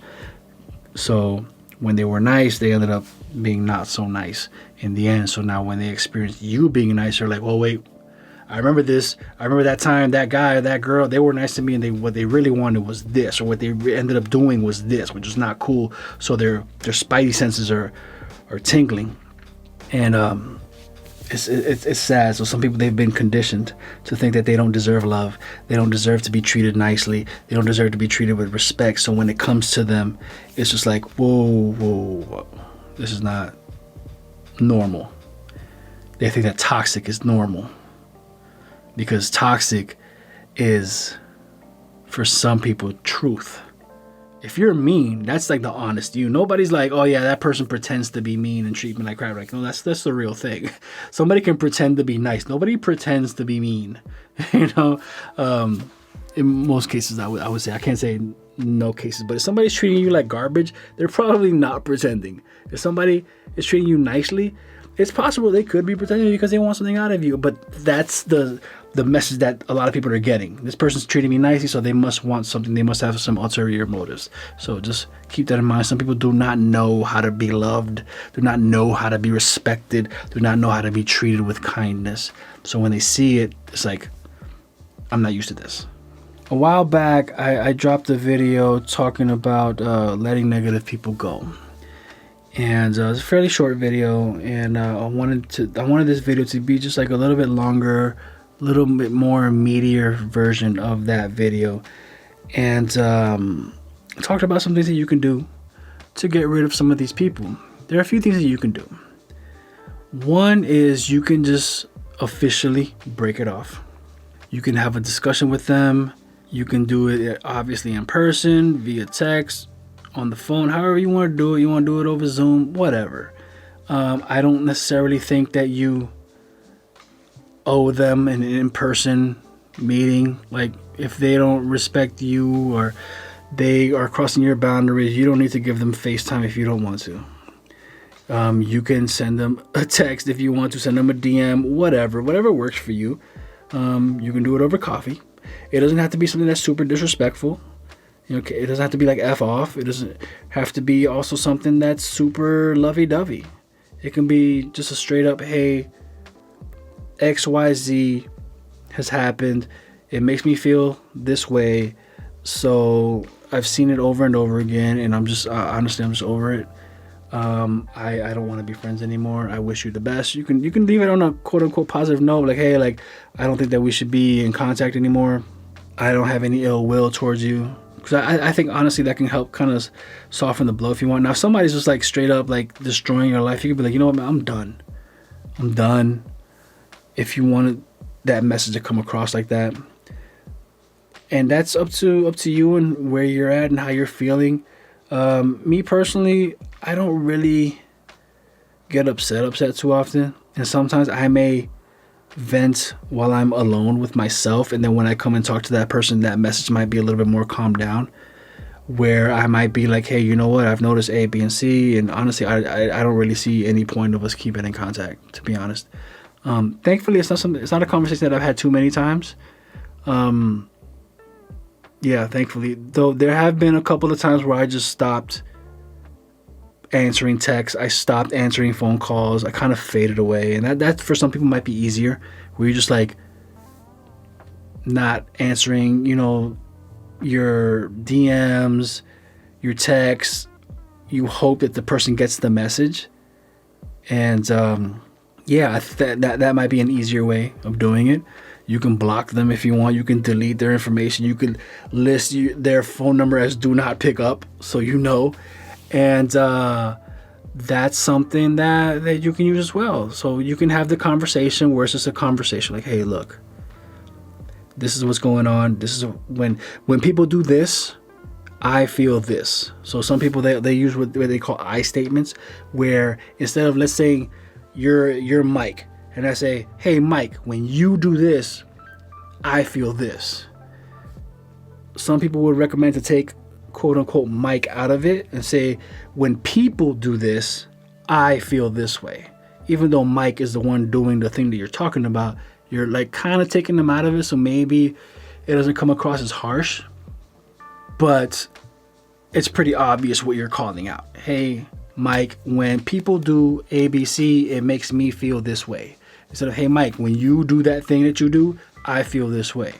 So when they were nice, they ended up being not so nice in the end. So now when they experience you being nice, they're like, well, wait, I remember this. I remember that time, that guy, that girl, they were nice to me, and what they really wanted was this, or what they ended up doing was this, which is not cool. So their spidey senses are tingling. And it's sad. So some people, they've been conditioned to think that they don't deserve love. They don't deserve to be treated nicely. They don't deserve to be treated with respect. So when it comes to them, it's just like, whoa. This is not normal. They think that toxic is normal. Because toxic is, for some people, truth. If you're mean, that's like the honest you. Nobody's like, oh yeah, that person pretends to be mean and treat me like crap. Like, no, that's the real thing. Somebody can pretend to be nice. Nobody pretends to be mean. You know, in most cases, I would say, I can't say no cases, but if somebody's treating you like garbage, they're probably not pretending. If somebody is treating you nicely, it's possible they could be pretending because they want something out of you. But that's the message that a lot of people are getting. This person's treating me nicely, so they must want something. They must have some ulterior motives. So just keep that in mind. Some people do not know how to be loved, do not know how to be respected, do not know how to be treated with kindness. So when they see it, it's like, I'm not used to this. A while back, I dropped a video talking about letting negative people go. And it was a fairly short video, and I wanted this video to be just like a little bit longer, a little bit more meatier version of that video. And I talked about some things that you can do to get rid of some of these people. There are a few things that you can do. One is you can just officially break it off. You can have a discussion with them. You can do it obviously in person, via text, on the phone, however you want to do it. You want to do it over Zoom, whatever. I don't necessarily think that you owe them an in-person meeting. Like if they don't respect you or they are crossing your boundaries, you don't need to give them FaceTime if you don't want to. You can send them a text if you want to, send them a DM, whatever works for you. You can do it over coffee. It doesn't have to be something that's super disrespectful. It doesn't have to be like F off. It doesn't have to be also something that's super lovey-dovey. It can be just a straight up, hey, XYZ has happened. It makes me feel this way. So I've seen it over and over again, and I'm just honestly, I'm just over it. I don't want to be friends anymore. I wish you the best. You can leave it on a quote unquote positive note, like, hey, like, I don't think that we should be in contact anymore. I don't have any ill will towards you. Because I think honestly that can help kind of soften the blow if you want. Now, if somebody's just like straight up like destroying your life, you can be like, you know what, man, I'm done. If you wanted that message to come across like that. And that's up to you and where you're at and how you're feeling. Me personally, I don't really get upset too often. And sometimes I may vent while I'm alone with myself. And then when I come and talk to that person, that message might be a little bit more calmed down. Where I might be like, hey, you know what? I've noticed A, B, and C. And honestly, I don't really see any point of us keeping in contact, to be honest. Thankfully, it's not a conversation that I've had too many times. Yeah, thankfully. Though there have been a couple of times where I just stopped answering texts. I stopped answering phone calls. I kind of faded away. And that for some people might be easier, where you're just like not answering, your DMs, your texts. You hope that the person gets the message. And yeah, that might be an easier way of doing it. You can block them if you want. You can delete their information. You can list their phone number as do not pick up, so you know. And that's something that you can use as well. So you can have the conversation where it's just a conversation like, hey, look, this is what's going on. This is when people do this, I feel this. So some people, they use what they call I statements, where instead of, let's say you're Mike, and I say, hey, Mike, when you do this, I feel this. Some people would recommend to take quote unquote Mike out of it and say, when people do this, I feel this way. Even though Mike is the one doing the thing that you're talking about, you're like kind of taking them out of it. So maybe it doesn't come across as harsh, but it's pretty obvious what you're calling out. Hey, Mike, when people do ABC, it makes me feel this way. Instead of, hey, Mike, when you do that thing that you do, I feel this way.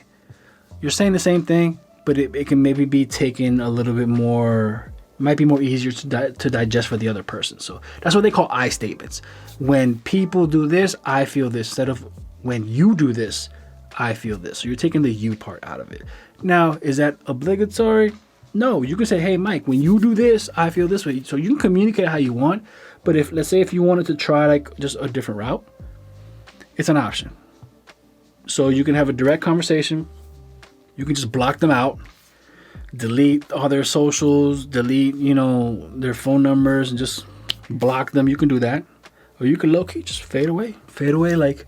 You're saying the same thing, but it can maybe be taken a little bit more, it might be more easier to digest for the other person. So that's what they call I statements. When people do this, I feel this. Instead of when you do this, I feel this. So you're taking the you part out of it. Now, is that obligatory? No, you can say, hey, Mike, when you do this, I feel this way. So you can communicate how you want. But let's say if you wanted to try like just a different route, it's an option. So you can have a direct conversation. You can just block them out, delete all their socials, delete, their phone numbers, and just block them. You can do that. Or you can low-key just fade away like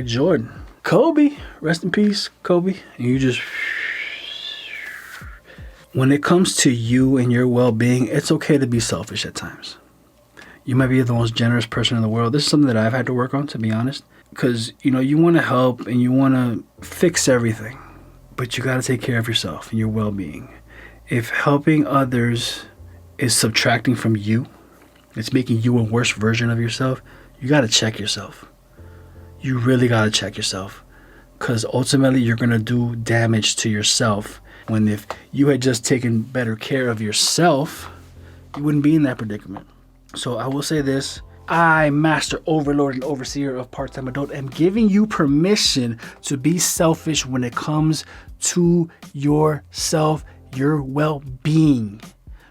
Jordan. Kobe, rest in peace, Kobe. And you just... When it comes to you and your well-being, it's okay to be selfish at times. You might be the most generous person in the world. This is something that I've had to work on, to be honest. Because, you want to help and you want to fix everything. But you got to take care of yourself and your well-being. If helping others is subtracting from you, it's making you a worse version of yourself, you got to check yourself. You really got to check yourself. Because ultimately you're going to do damage to yourself. When if you had just taken better care of yourself, you wouldn't be in that predicament. So I will say this. I, master, overlord, and overseer of Part-Time Adult, am giving you permission to be selfish when it comes to yourself, your well-being.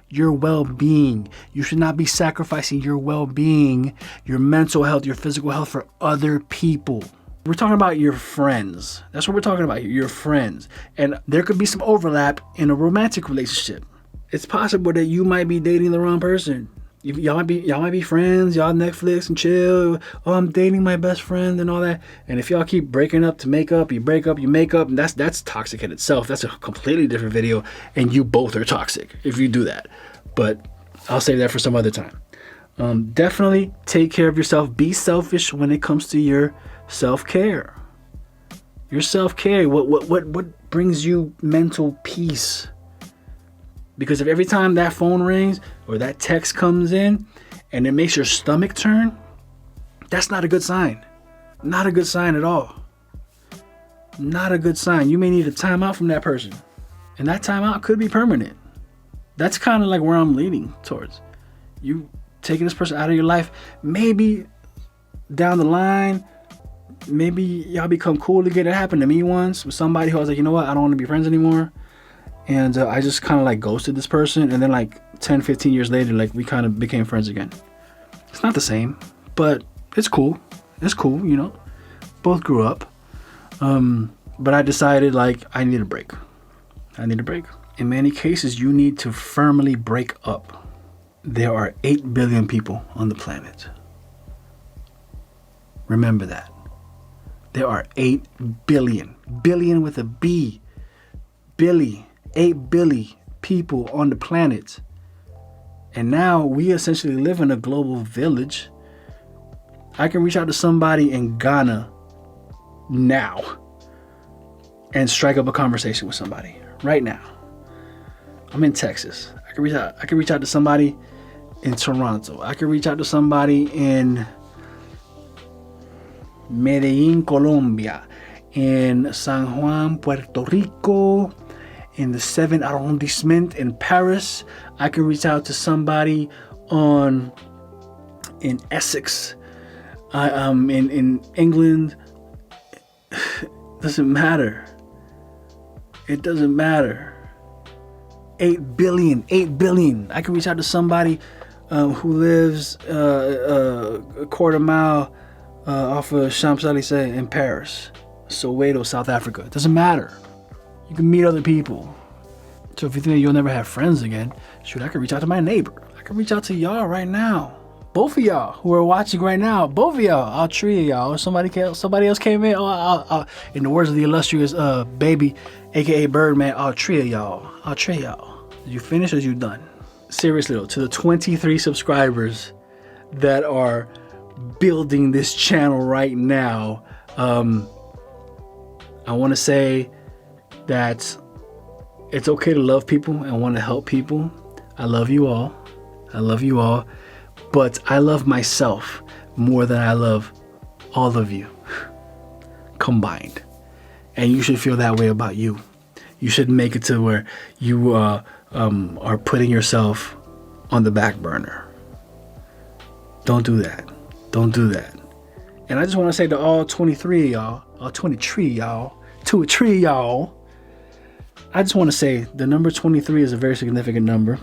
Your well-being. You should not be sacrificing your well-being, your mental health, your physical health for other people. We're talking about your friends. That's what we're talking about here, your friends. And there could be some overlap in a romantic relationship. It's possible that you might be dating the wrong person. Y'all might be friends. Y'all Netflix and chill. Oh, I'm dating my best friend and all that. And if y'all keep breaking up to make up, you break up, you make up, and that's toxic in itself. That's a completely different video, and you both are toxic if you do that. But I'll save that for some other time. Definitely take care of yourself. Be selfish when it comes to your self-care. Your self-care. What brings you mental peace? Because if every time that phone rings or that text comes in and it makes your stomach turn, that's not a good sign. Not a good sign at all. Not a good sign. You may need a timeout from that person. And that timeout could be permanent. That's kind of like where I'm leaning towards. You taking this person out of your life, maybe down the line, maybe y'all become cool again. It happened to me once with somebody who I was like, you know what, I don't want to be friends anymore. And I just kind of like ghosted this person. And then like 10, 15 years later, like we kind of became friends again. It's not the same, but it's cool. It's cool, you know. Both grew up. But I decided like I need a break. I need a break. In many cases, you need to firmly break up. There are 8 billion people on the planet. Remember that. There are 8 billion. Billion with a B. Billy. 8 billion people on the planet. And now we essentially live in a global village. I can reach out to somebody in Ghana now and strike up a conversation with somebody right now. I'm in Texas. I can reach out to somebody in Toronto. I can reach out to somebody in Medellin, Colombia, in San Juan, Puerto Rico, in the 7th arrondissement in Paris. I can reach out to somebody in Essex, in England. Doesn't matter. It doesn't matter. 8 billion. I can reach out to somebody who lives a quarter mile off of Champs-Élysées in Paris, Soweto, South Africa. It doesn't matter. You can meet other people. So if you think you'll never have friends again, shoot, I can reach out to my neighbor. I can reach out to y'all right now. Both of y'all who are watching right now, both of y'all, all 3 of y'all, or somebody else came in, in the words of the illustrious baby, aka Birdman, all 3 of y'all. Did you finish or you done? Seriously though, to the 23 subscribers that are building this channel right now, I want to say that it's okay to love people and want to help people. I love you all. But I love myself more than I love all of you combined. And you should feel that way about you. You should make it to where you are putting yourself on the back burner. Don't do that. And I just want to say to all 23 of y'all, all 23 y'all, 2 or 3 y'all, I just want to say the number 23 is a very significant number.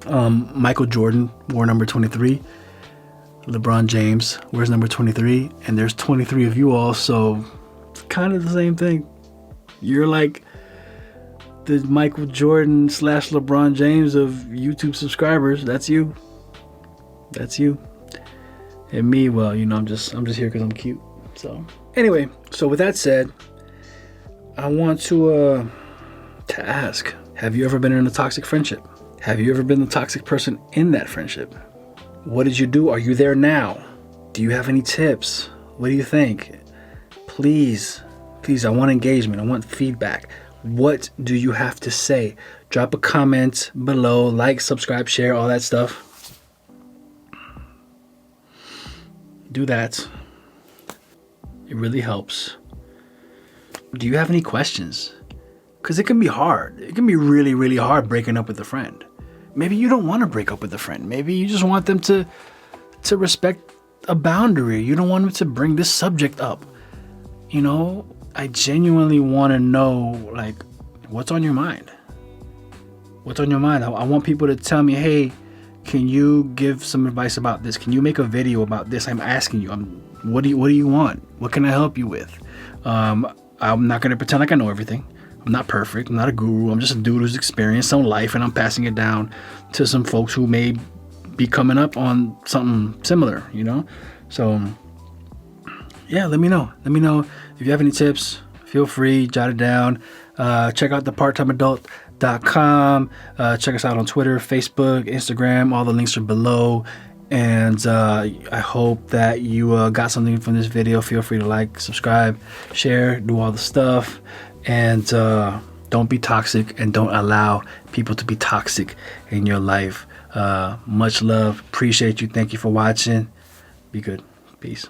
Michael Jordan wore number 23. LeBron James wears number 23. And there's 23 of you all, so it's kind of the same thing. You're like the Michael Jordan / LeBron James of YouTube subscribers. That's you. And me, well, you know, I'm just here because I'm cute. So anyway, so with that said, I want to ask, have you ever been in a toxic friendship? Have you ever been the toxic person in that friendship? What did you do? Are you there now? Do you have any tips? What do you think? Please, I want engagement. I want feedback. What do you have to say? Drop a comment below, like, subscribe, share, all that stuff. Do that. It really helps. Do you have any questions? Because it can be hard. It can be really, really hard breaking up with a friend. Maybe you don't want to break up with a friend. Maybe you just want them to respect a boundary. You don't want them to bring this subject up. You know, I genuinely want to know, like, what's on your mind? What's on your mind? I want people to tell me, hey, can you give some advice about this? Can you make a video about this? I'm asking you. What do you want? What can I help you with? I'm not going to pretend like I know everything. I'm not perfect. I'm not a guru. I'm just a dude who's experienced some life, and I'm passing it down to some folks who may be coming up on something similar, you know? So yeah, let me know. Let me know if you have any tips. Feel free, jot it down. Check out the parttimeadult.com. Check us out on Twitter, Facebook, Instagram. All the links are below. And I hope that you got something from this video. Feel free to like, subscribe, share, do all the stuff. And don't be toxic, and don't allow people to be toxic in your life. Much love. Appreciate you. Thank you for watching. Be good. Peace.